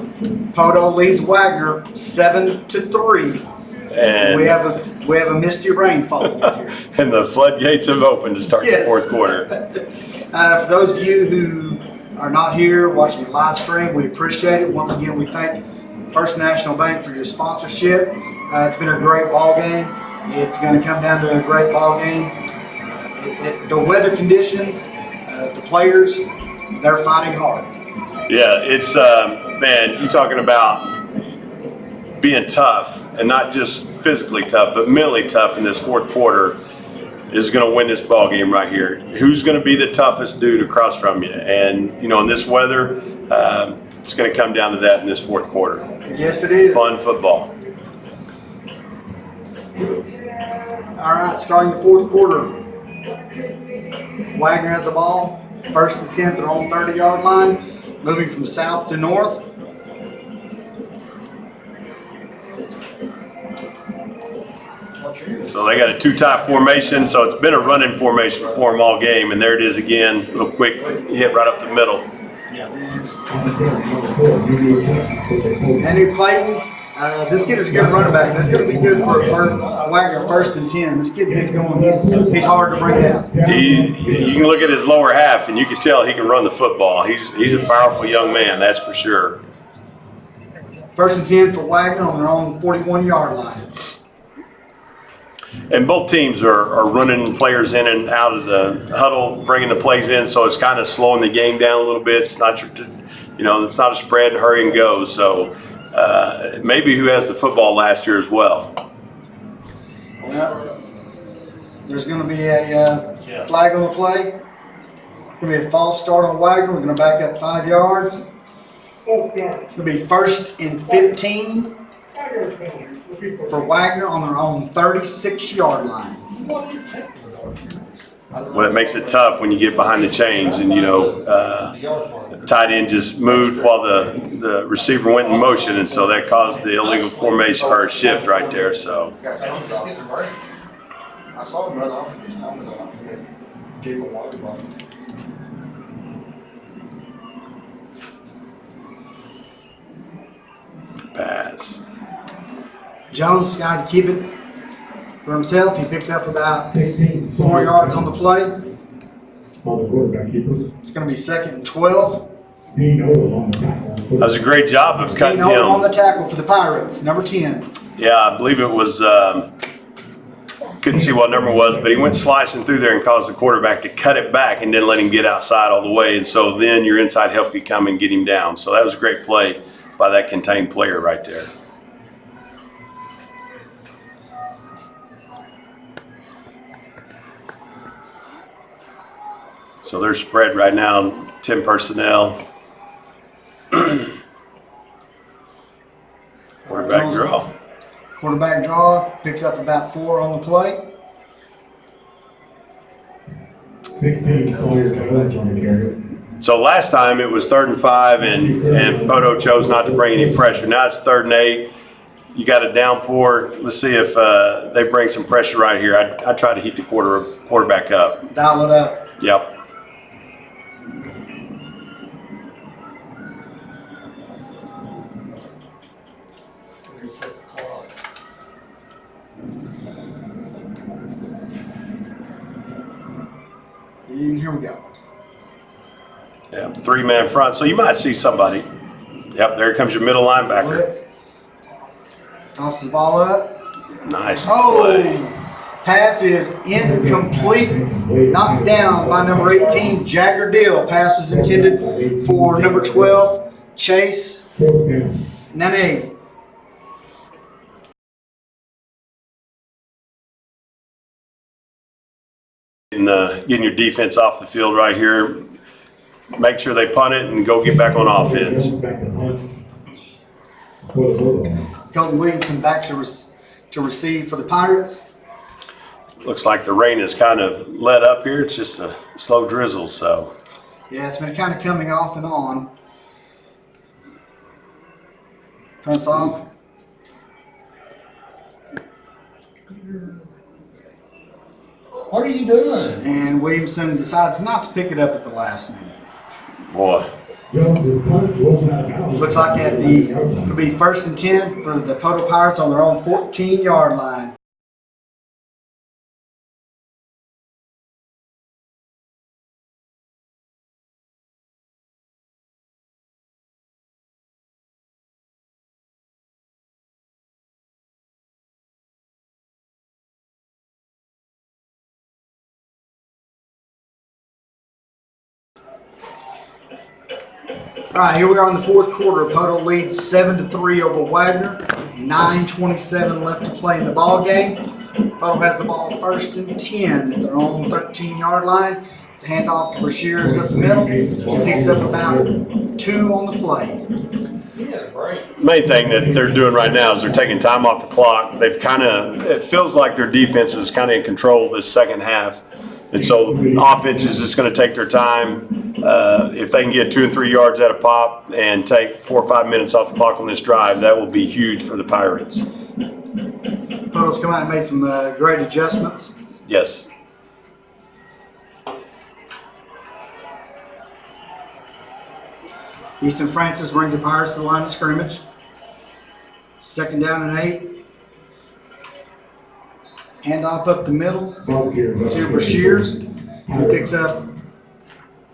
Poteau leads Wagner 7-3. and We have a misty rain falling out here. and the floodgates have opened to start the 4th quarter. For those of you who are not here watching the live stream, we appreciate it. Once again, we thank First National Bank for your sponsorship. It's been a great ball game. It's going to come down to a great ball game. The weather conditions, the players, they're fighting hard. Yeah, it's man, you're talking about being tough, and not just physically tough, but mentally tough in this 4th quarter. Is going to win this ball game right here. Who's going to be the toughest dude across from you? And you know, in this weather, it's going to come down to that in this 4th quarter. Yes, it is. Fun football. All right, starting the 4th quarter. Wagner has the ball. 1st and 10, their own 30-yard line. Moving from south to north. So they got a 2-type formation, so it's been a running formation for them all game, and there it is again, a little quick hit right up the middle. Henry Clayton, this kid is a good running back. That's going to be good for a Wagner 1st and 10. This kid gets going. He's hard to bring down. You can look at his lower half, and you can tell he can run the football. He's a powerful young man, that's for sure. 1st and 10 for Wagner on their own 41-yard line. And both teams are running players in and out of the huddle, bringing the plays in, so it's kind of slowing the game down a little bit. It's not it's not a spread, hurry and go. So maybe who has the football last year as well. Well, there's going to be a flag on the play. It's going to be a false start on Wagner. We're going to back up 5 yards. It's going to be 1st and 15 for Wagner on their own 36-yard line. Well, it makes it tough when you get behind the chains, and the tight end just moved while the receiver went in motion, and so that caused the illegal formation or shift right there. So. I saw him run off his helmet off and gave him a water bottle. Pass. Jones got to keep it for himself. He picks up about 4 yards on the play. It's going to be 2nd and 12. That was a great job of cutting Dean Odom on him. the tackle for the Pirates, number 10. Yeah, I believe it was couldn't see what number it was, but he went slicing through there and caused the quarterback to cut it back and then let him get outside all the way. And so then your inside help could come and get him down. So that was a great play by that contained player right there. So they're spread right now, 10 personnel. Quarterback draw. Quarterback draw, picks up about 4 on the plate. 16 Sawyer's coverage on the carry. So last time it was 3rd and 5, and Poteau chose not to bring any pressure. Now it's 3rd and 8. You got a downpour. Let's see if they bring some pressure right here. I try to heat the quarterback up. Dial it up. Yep. Reset the clock. And here we go. Yep. 3-man front. So you might see somebody. Yep. There comes your middle linebacker. Blitz. Tosses the ball up. Nice Oh! play. Pass is incomplete. Knocked down by number 18, Jagger Dill. Pass was intended for number 12, Chase 4th down. Nene. Getting your defense off the field right here. Make sure they punt it and go get back on offense. Back to punt. For the Bulldogs. Colton Williamson back to receive for the Pirates. Looks like the rain is kind of let up here. It's just a slow drizzle, so. Yeah, it's been kind of coming off and on. Punts off. What are you doing? And Williamson decides not to pick it up at the last minute. Boy, Jones' punt rolls out of bounds. Looks like it'll be 1st and 10 for the Poteau Pirates on their own 14-yard line. All right, here we are in the 4th quarter. Poteau leads 7-3 over Wagoner. 9:27 left to play in the ball game. Poteau has the ball 1st and 10 at their own 13-yard line. It's a handoff to Brashears up the middle. He picks up about 2 on the play. Yeah, great. main thing that they're doing right now is they're taking time off the clock. It feels like their defense is kind of in control this second half. And so offense is just going to take their time. If they can get 2 and 3 yards at a pop and take 4 or 5 minutes off the clock on this drive, that will be huge for the Pirates. Poteau's come out and made some great adjustments. Yes. Easton Francis brings the Pirates to the line of scrimmage. 2nd down and 8. Handoff up the middle to Brashears. He picks up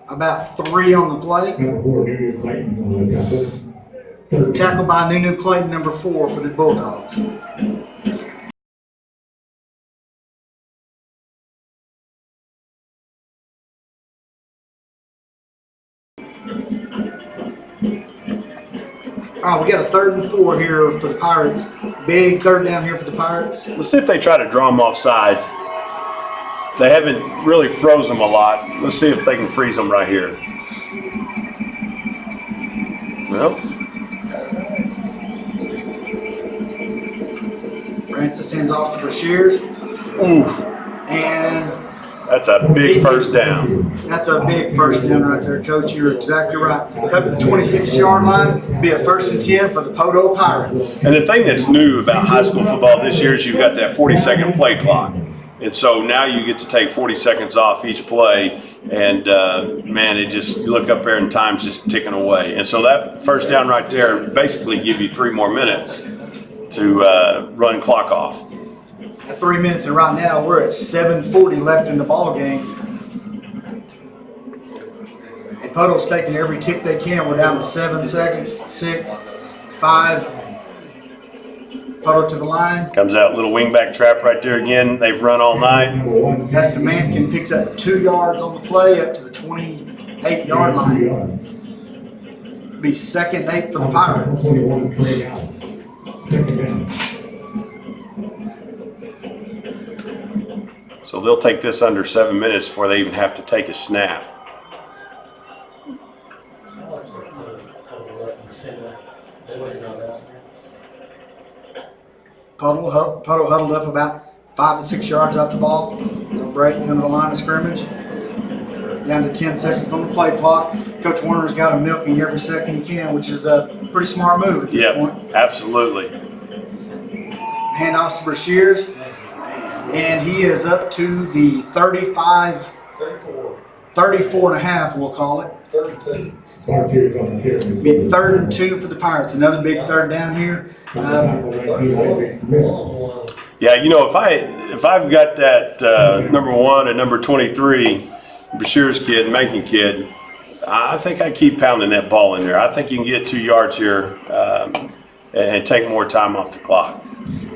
about 3 on the play. Tackled by Nunu Clayton, number 4 for the Bulldogs. All right, we got a 3rd and 4 here for the Pirates. Big 3rd down here for the Pirates. Let's see if they try to draw them off sides. They haven't really froze them a lot. Let's see if they can freeze them right here. Well, Francis hands off to Brashears. ooh, And that's a big first down. that's a big 1st down right there, Coach. You're exactly right. Up to the 26-yard line, be a 1st and 10 for the Poteau Pirates. And the thing that's new about high school football this year is you've got that 40-second play clock. And so now you get to take 40 seconds off each play. And, man, you look up there and time's just ticking away. And so that 1st down right there basically give you 3 more minutes to run clock off. At 3 minutes, and right now we're at 7:40 left in the ball game. And Poteau's taking every tick they can. We're down to 7 seconds, 6, 5. Poteau to the line. Comes out, little wingback trap right there again. They've run all night. That's the Mankin, picks up 2 yards on the play up to the 28-yard line. Be 2nd and 8 for the Pirates. 21 trade out. Second down. So they'll take this under 7 minutes before they even have to take a snap. Poteau huddled up about 5 to 6 yards off the ball. They'll break into the line of scrimmage. Down to 10 seconds on the play clock. Coach Warner's got him milking every second he can, which is a pretty smart move at this point. Absolutely. Handoffs to Brashears. And he is up to the 35, 34 and a half, we'll call it. 32. Volunteers on the field. Be 3rd and 2 for the Pirates. Another big 3rd down here. Yeah, you know, if I've got that number 1 and number 23, Brashears kid, Macon kid, I think I keep pounding that ball in there. I think you can get 2 yards here and take more time off the clock.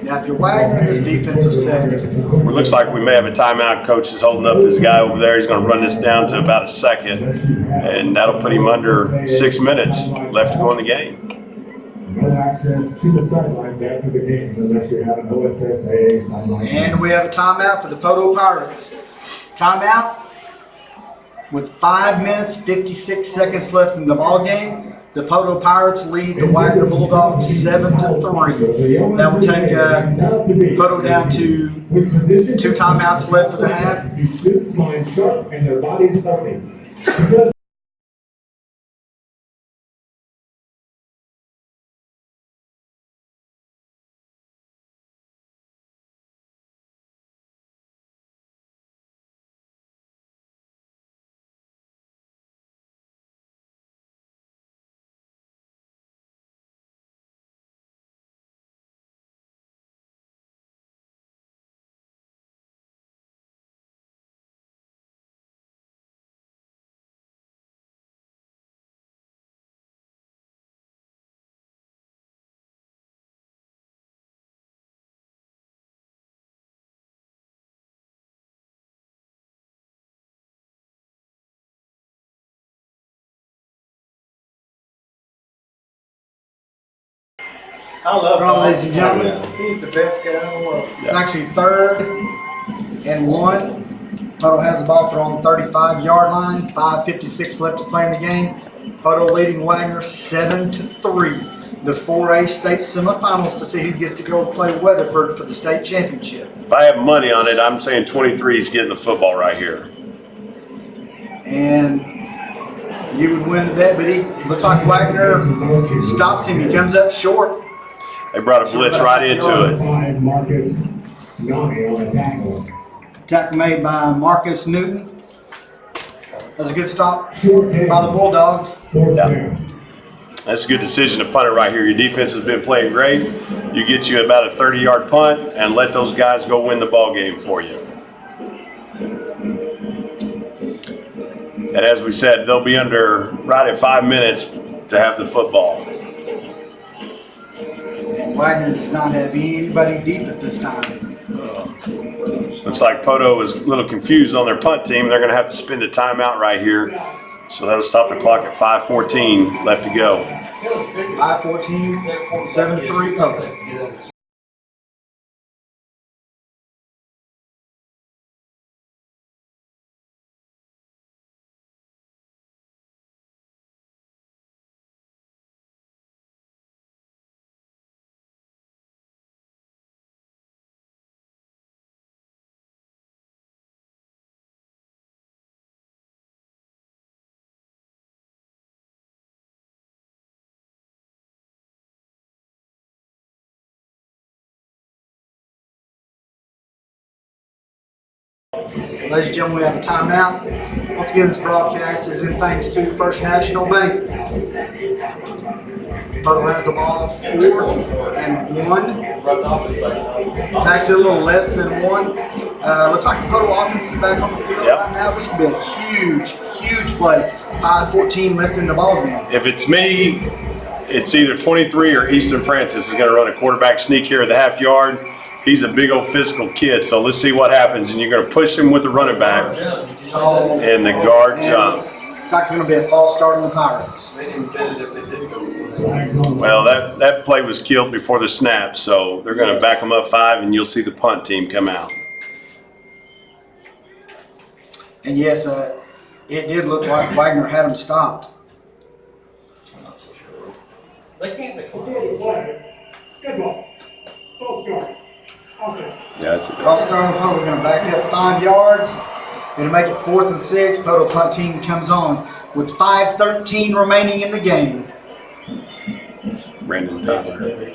Now, if you're Wagoner in this defensive set, It looks like we may have a timeout. Coach is holding up his guy over there. He's going to run this down to about a second, and that'll put him under 6 minutes left to go in the game. No access to the sidelines after the game unless you have an OSSAA sideline. and we have a timeout for the Poteau Pirates. Timeout with 5 minutes, 56 seconds left in the ball game. The Poteau Pirates lead the Wagoner Bulldogs 7-3. That will take Poteau down to 2 timeouts left for the half. Students mind sharp and their bodies healthy. I love Well, ladies and gentlemen, He's the best guy in the world. It's actually 3rd and 1. Poteau has the ball thrown 35-yard line. 5:56 left to play in the game. Poteau leading Wagoner 7-3. The 4A state semifinals to see who gets to go play Weatherford for the state championship. If I have money on it, I'm saying 23 is getting the football right here. And you would win the bet, but he looks like Wagoner stops him. He comes up short. They brought a blitz right into it. 5 Marcus Nani on a tackle. Tackle made by Marcus Newton. That's a good stop Short by kick. the Bulldogs. 4th Yeah. down. That's a good decision to punt it right here. Your defense has been playing great. You get you about a 30-yard punt and let those guys go win the ball game for you. And as we said, they'll be under right at 5 minutes to have the football. And Wagoner does not have anybody deep at this time. Looks like Poteau is a little confused on their punt team. They're going to have to spend a timeout right here. So that'll stop the clock at 5:14 left to go. 5:14, 7-3 Poteau. Ladies and gentlemen, we have a timeout. Once again, this broadcast is in thanks to First National Bank. Poteau has the ball 4th and 1. It's actually a little less than 1. Looks like the Poteau offense is back on the field right now. This could be a huge, huge play. 5:14 left in the ball game. If it's me, it's either 23 or Easton Francis is going to run a quarterback sneak here at the half yard. He's a big old physical kid, so let's see what happens. And you're going to push him with the running back, and the guard jumps. In fact, it's going to be a false start on the Pirates. Well, that play was killed before the snap, so they're going to back them up 5, and you'll see the punt team come out. And yes, it did look like Wagoner had him stopped. I'm not so sure. They can't decline. Good ball. Both guards. Okay. Yeah, that's it. False start on the punt. We're going to back up 5 yards. It'll make it 4th and 6. Poteau punt team comes on with 5:13 remaining in the game. Brandon Taylor.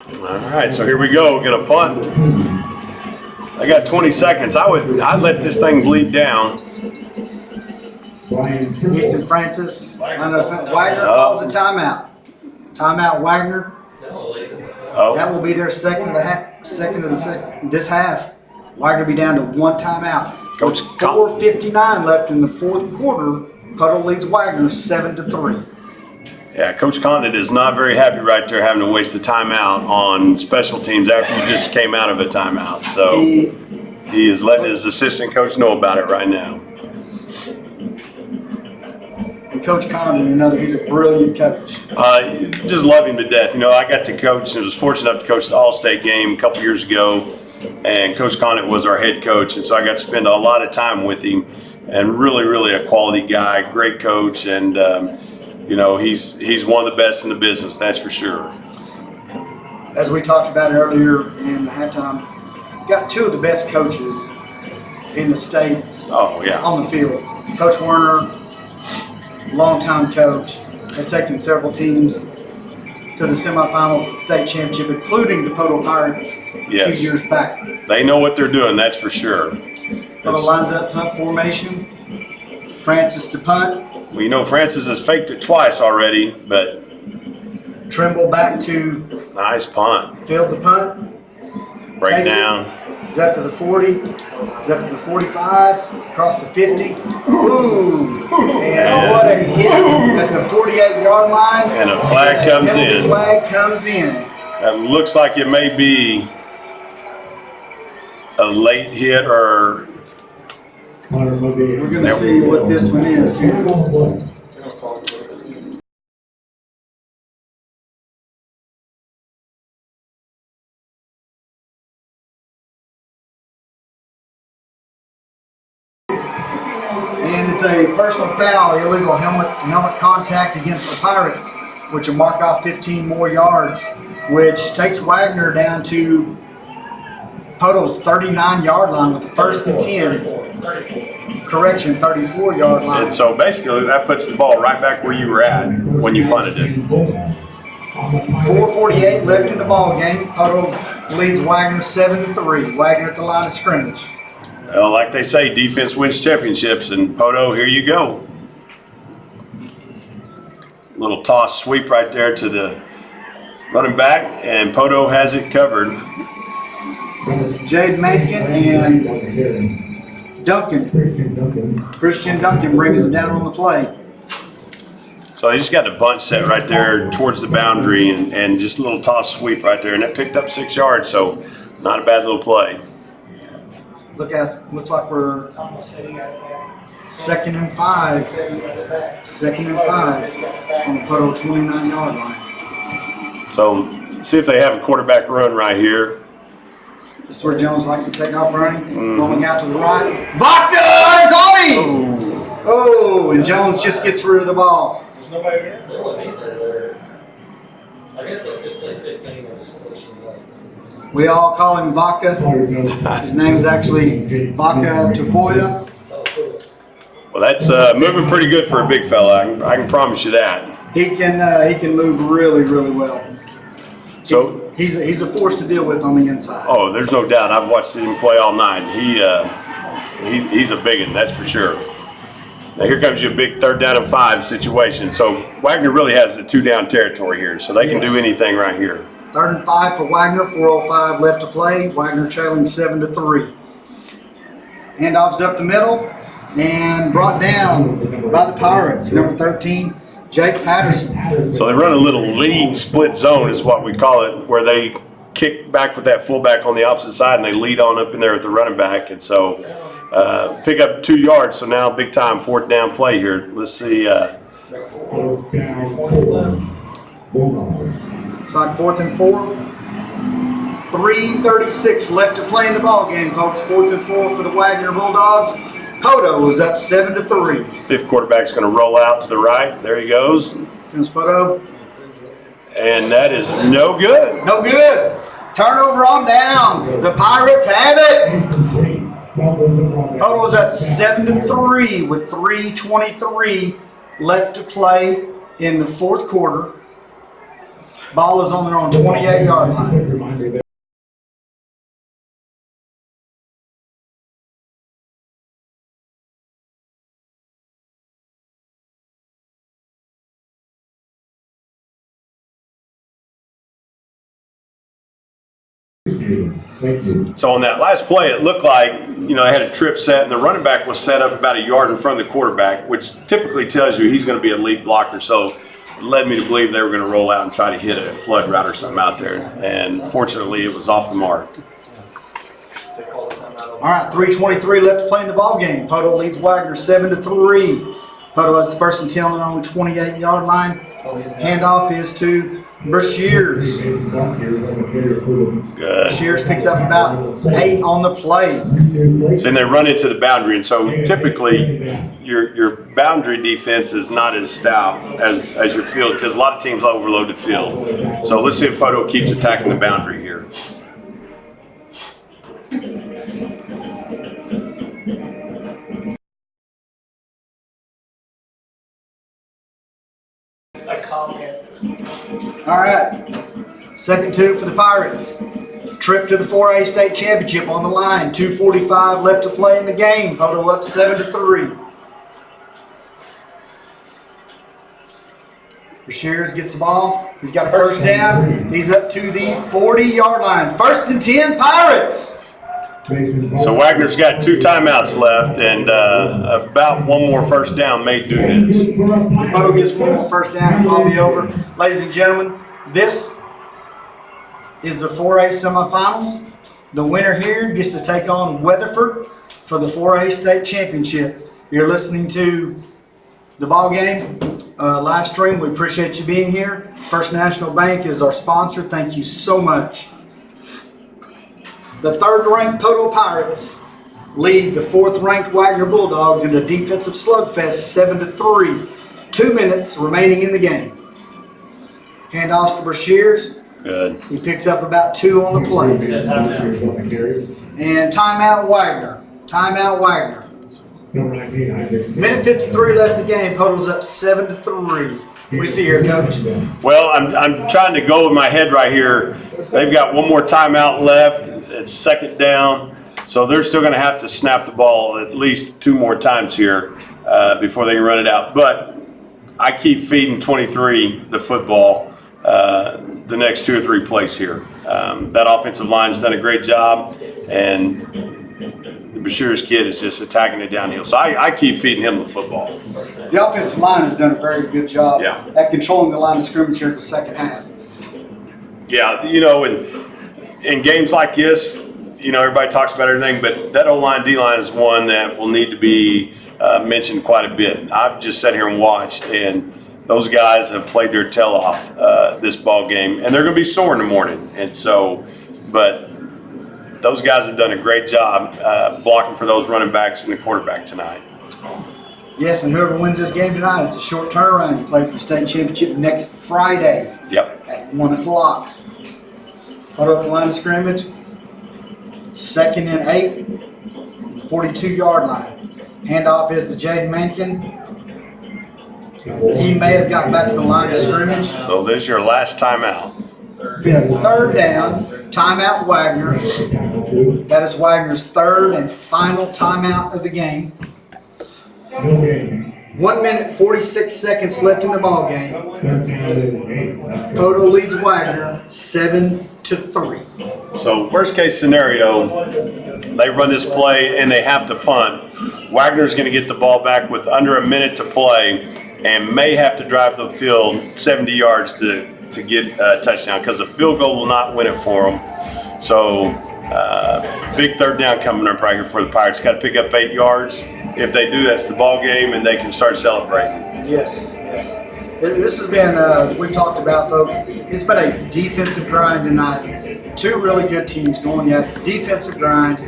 All right, so here we go. We're gonna punt. I got 20 seconds. I'd let this thing bleed down. Easton Francis, Wagoner calls a timeout. Timeout, Wagoner. Oh, That will be their second of this half. Wagoner be down to 1 timeout. Coach 4:59 left in the 4th quarter. Poteau leads Wagoner 7-3. yeah, Coach Condit is not very happy right there having to waste a timeout on special teams after you just came out of a timeout. So he is letting his assistant coach know about it right now. And Coach Condon, he's a brilliant coach. Just love him to death. I got to coach and was fortunate enough to coach the All-State game a couple years ago, and Coach Condon was our head coach, and so I got to spend a lot of time with him, and really, really a quality guy, great coach, and he's one of the best in the business, that's for sure. As we talked about earlier in the halftime, got 2 of the best coaches in the state Oh, yeah. on the field. Coach Werner, longtime coach, has taken several teams to the semifinals of the state championship, including the Poteau Pirates a Yes. few years back. They know what they're doing, that's for sure. Poteau lines up punt formation. Francis to punt. Well, Francis has faked it twice already, but Trimble back to nice punt. field the punt. Break Takes it. down. Is up to the 40. Is up to the 45. Across the 50. Ooh! And what a hit at the 48-yard line. And a flag comes Penalty in. flag comes in. That looks like it may be a late hit or We're going to see what this one is here. And it's a personal foul, illegal helmet contact against the Pirates, which will mark off 15 more yards, which takes Wagoner down to Poteau's 39-yard line with the 1st and 10. Correction, 34-yard line. and so basically that puts the ball right back where you were at when you punted it. 4:48 left in the ball game. Poteau leads Wagoner 7-3. Wagoner at the line of scrimmage. Well, like they say, defense wins championships, and Poteau, here you go. Little toss sweep right there to the running back, and Poteau has it covered. Jade Mankin and Christian Duncan brings it down on the play. So he just got a bunch set right there towards the boundary, and just a little toss sweep right there, and that picked up 6 yards, so not a bad little play. Looks like we're 2nd and 5. 2nd and 5 on the Poteau 29-yard line. So see if they have a quarterback run right here. This is where Jones likes to take off running. Rolling out to the right. Vaca is on him! Oh, and Jones just gets rid of the ball. There's nobody there. There wasn't anybody there. I guess they could say 15 or something. We all call him Vaca. His name is actually Vaca Tafoya. Well, that's moving pretty good for a big fella. I can promise you that. He can move really, really well. So he's a force to deal with on the inside. oh, there's no doubt. I've watched him play all night. He's a big one, that's for sure. Now here comes your big 3rd down and 5 situation. So Wagoner really has the 2-down territory here, so they can Yes. do anything right here. 3rd and 5 for Wagoner. 4:05 left to play. Wagoner trailing 7-3. Handoffs up the middle and brought down by the Pirates. Number 13, Jake Patterson. So they run a little lead split zone is what we call it, where they kick back with that fullback on the opposite side and they lead on up in there with the running back. And so pick up 2 yards. So now big time 4th down play here. Let's see. It's like 4th and 4. 3:36 left to play in the ball game, folks. 4th and 4 for the Wagoner Bulldogs. Poteau is up 7-3. See if quarterback's going to roll out to the right. There he goes. Comes Poteau. And that is no good. No good. Turnover on downs. The Pirates have it. Poteau's at 7-3 with 3:23 left to play in the 4th quarter. Ball is on their own 28-yard line. Thank you. So on that last play, it looked like, they had a trip set and the running back was set up about a yard in front of the quarterback, which typically tells you he's going to be a lead blocker. So it led me to believe they were going to roll out and try to hit a flood route or something out there. And fortunately, it was off the mark. All right, 3:23 left to play in the ball game. Poteau leads Wagoner 7-3. Poteau has the 1st and 10 on their own 28-yard line. Handoff is to Brashears. Good. Shears picks up about 8 on the play. So then they run into the boundary, and so typically your boundary defense is not as stout as your field, because a lot of teams overload the field. So let's see if Poteau keeps attacking the boundary here. All right, 2nd 2 for the Pirates. Trip to the 4A state championship on the line. 2:45 left to play in the game. Poteau up 7-3. Shears gets the ball. He's got a 1st down. He's up to the 40-yard line. 1st and 10, Pirates. So Wagner's got 2 timeouts left, and about 1 more 1st down may do this. If Poteau gets 1 more 1st down, it'll all be over. Ladies and gentlemen, this is the 4A semifinals. The winner here gets to take on Weatherford for the 4A state championship. You're listening to the ball game live stream. We appreciate you being here. First National Bank is our sponsor. Thank you so much. The 3rd-ranked Poteau Pirates lead the 4th-ranked Wagoner Bulldogs in the defensive slugfest 7-3. 2 minutes remaining in the game. Handoffs to Brashears. Good. He picks up about 2 on the play. And timeout Wagoner. Timeout Wagoner. Minute 53 left in the game. Poteau's up 7-3. What do you see here, Coach? Well, I'm trying to go with my head right here. They've got 1 more timeout left. It's 2nd down. So they're still going to have to snap the ball at least 2 more times here before they can run it out. But I keep feeding 23 the football the next 2 or 3 plays here. That offensive line's done a great job, and the Brashears kid is just attacking it downhill. So I keep feeding him the football. The offensive line has done a very good job Yeah. at controlling the line of scrimmage here at the 2nd half. Yeah, in games like this, everybody talks about everything, but that O-line, D-line is one that will need to be mentioned quite a bit. I've just sat here and watched, and those guys have played their tail off this ball game, and they're going to be sore in the morning. And so, but those guys have done a great job blocking for those running backs and the quarterback tonight. Yes, and whoever wins this game tonight, it's a short turnaround. You play for the state championship next Friday Yep. at 1 o'clock. Put up the line of scrimmage. 2nd and 8, 42-yard line. Handoff is to Jaden Mankin. He may have got back to the line of scrimmage. So this is your last timeout. Be a 3rd down. Timeout Wagoner. That is Wagner's 3rd and final timeout of the game. No game. 1 minute 46 seconds left in the ball game. Third down and 8. Poteau leads Wagoner 7-3. So worst case scenario, they run this play and they have to punt. Wagner's going to get the ball back with under a minute to play and may have to drive the field 70 yards to get a touchdown because the field goal will not win it for them. So big third down coming up right here for the Pirates. Got to pick up 8 yards. If they do, that's the ball game and they can start celebrating. Yes. This has been, as we've talked about, folks, it's been a defensive grind tonight. Two really good teams going at it. Defensive grind.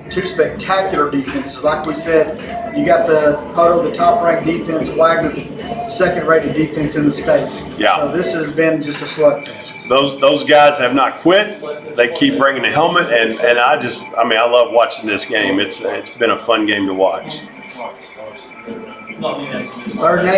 Two spectacular defenses. Like we said, you got the Poteau, the top-ranked defense, Wagoner, the second-rated defense in the state. Yeah. So this has been just a slugfest. Those guys have not quit. They keep bringing the helmet, and I love watching this game. It's been a fun game to watch. 3rd and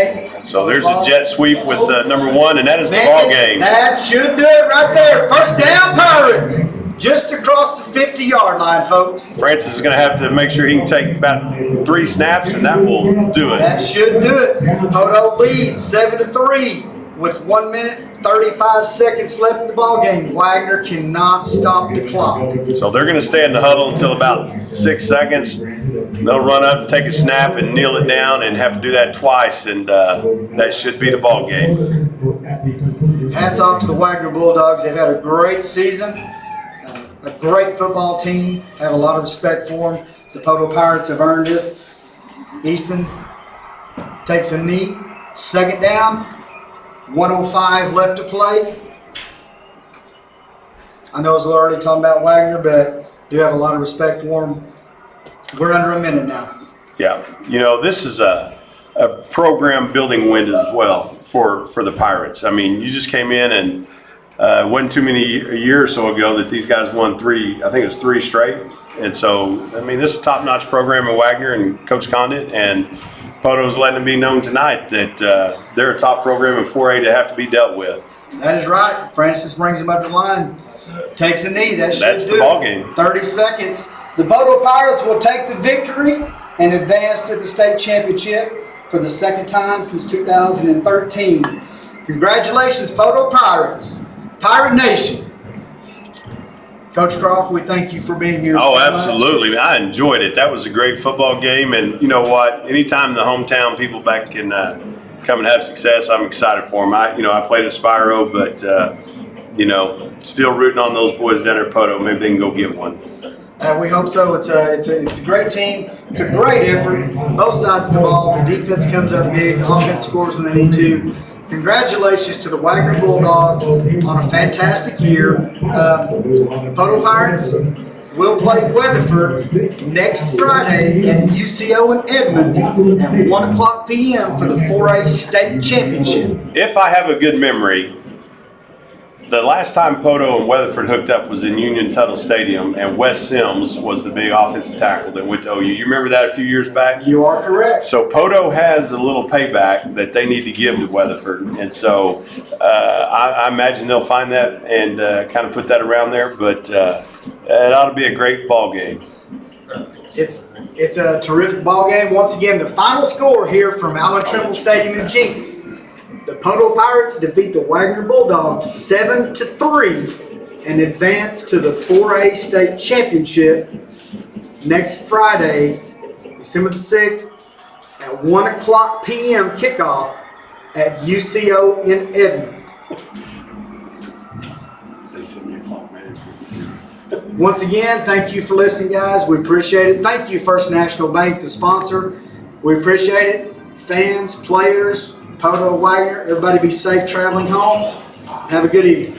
8. So there's a jet sweep with number 1, and that is the ball game. That should do it right there. First down, Pirates. Just across the 50-yard line, folks. Francis is going to have to make sure he can take about 3 snaps, and that will do it. That should do it. Poteau leads 7-3 with 1 minute 35 seconds left in the ball game. Wagoner cannot stop the clock. So they're going to stay in the huddle until about 6 seconds. They'll run up, take a snap, and kneel it down, and have to do that twice, and that should be the ball game. Hats off to the Wagoner Bulldogs. They've had a great season. A great football team. Have a lot of respect for them. The Poteau Pirates have earned this. Easton takes a knee. 2nd down. 1:05 left to play. I know it's a little early talking about Wagoner, but do have a lot of respect for them. We're under a minute now. Yeah, this is a program building win as well for the Pirates. I mean, you just came in and it wasn't too many a year or so ago that these guys won 3. I think it was 3 straight. And so, I mean, this is a top-notch program in Wagoner and Coach Condit, and Poteau's letting it be known tonight that they're a top program in 4A to have to be dealt with. That is right. Francis brings him up the line, takes a knee. That's the ball game. 30 seconds. The Poteau Pirates will take the victory and advance to the state championship for the second time since 2013. Congratulations, Poteau Pirates. Pirate Nation. Coach Croft, we thank you for being here. Oh, so absolutely. I enjoyed it. That was a great football game. And you know what? Anytime the hometown people back can come and have success, I'm excited for them. I played at Spyro, but, still rooting on those boys down at Poteau. Maybe they can go get one. We hope so. It's a great team. It's a great effort. Both sides of the ball. The defense comes up big. The offense scores when they need to. Congratulations to the Wagoner Bulldogs on a fantastic year. Poteau Pirates will play Weatherford next Friday at UCO in Edmond at 1 o'clock p.m. for the 4A state championship. If I have a good memory, the last time Poteau and Weatherford hooked up was in Union Tuttle Stadium, and Wes Sims was the big offensive tackle that went to OU. You remember that a few years back? You are correct. So Poteau has a little payback that they need to give to Weatherford, and so I imagine they'll find that and kind of put that around there. But it ought to be a great ball game. It's a terrific ball game. Once again, the final score here from Allen Trimble Stadium in Jinx. The Poteau Pirates defeat the Wagoner Bulldogs 7-3 and advance to the 4A state championship next Friday, December the 6th at 1 o'clock p.m. kickoff at UCO in Edmond. Once again, thank you for listening, guys. We appreciate it. Thank you, First National Bank, the sponsor. We appreciate it. Fans, players, Poteau, Wagoner, everybody be safe traveling home. Have a good evening.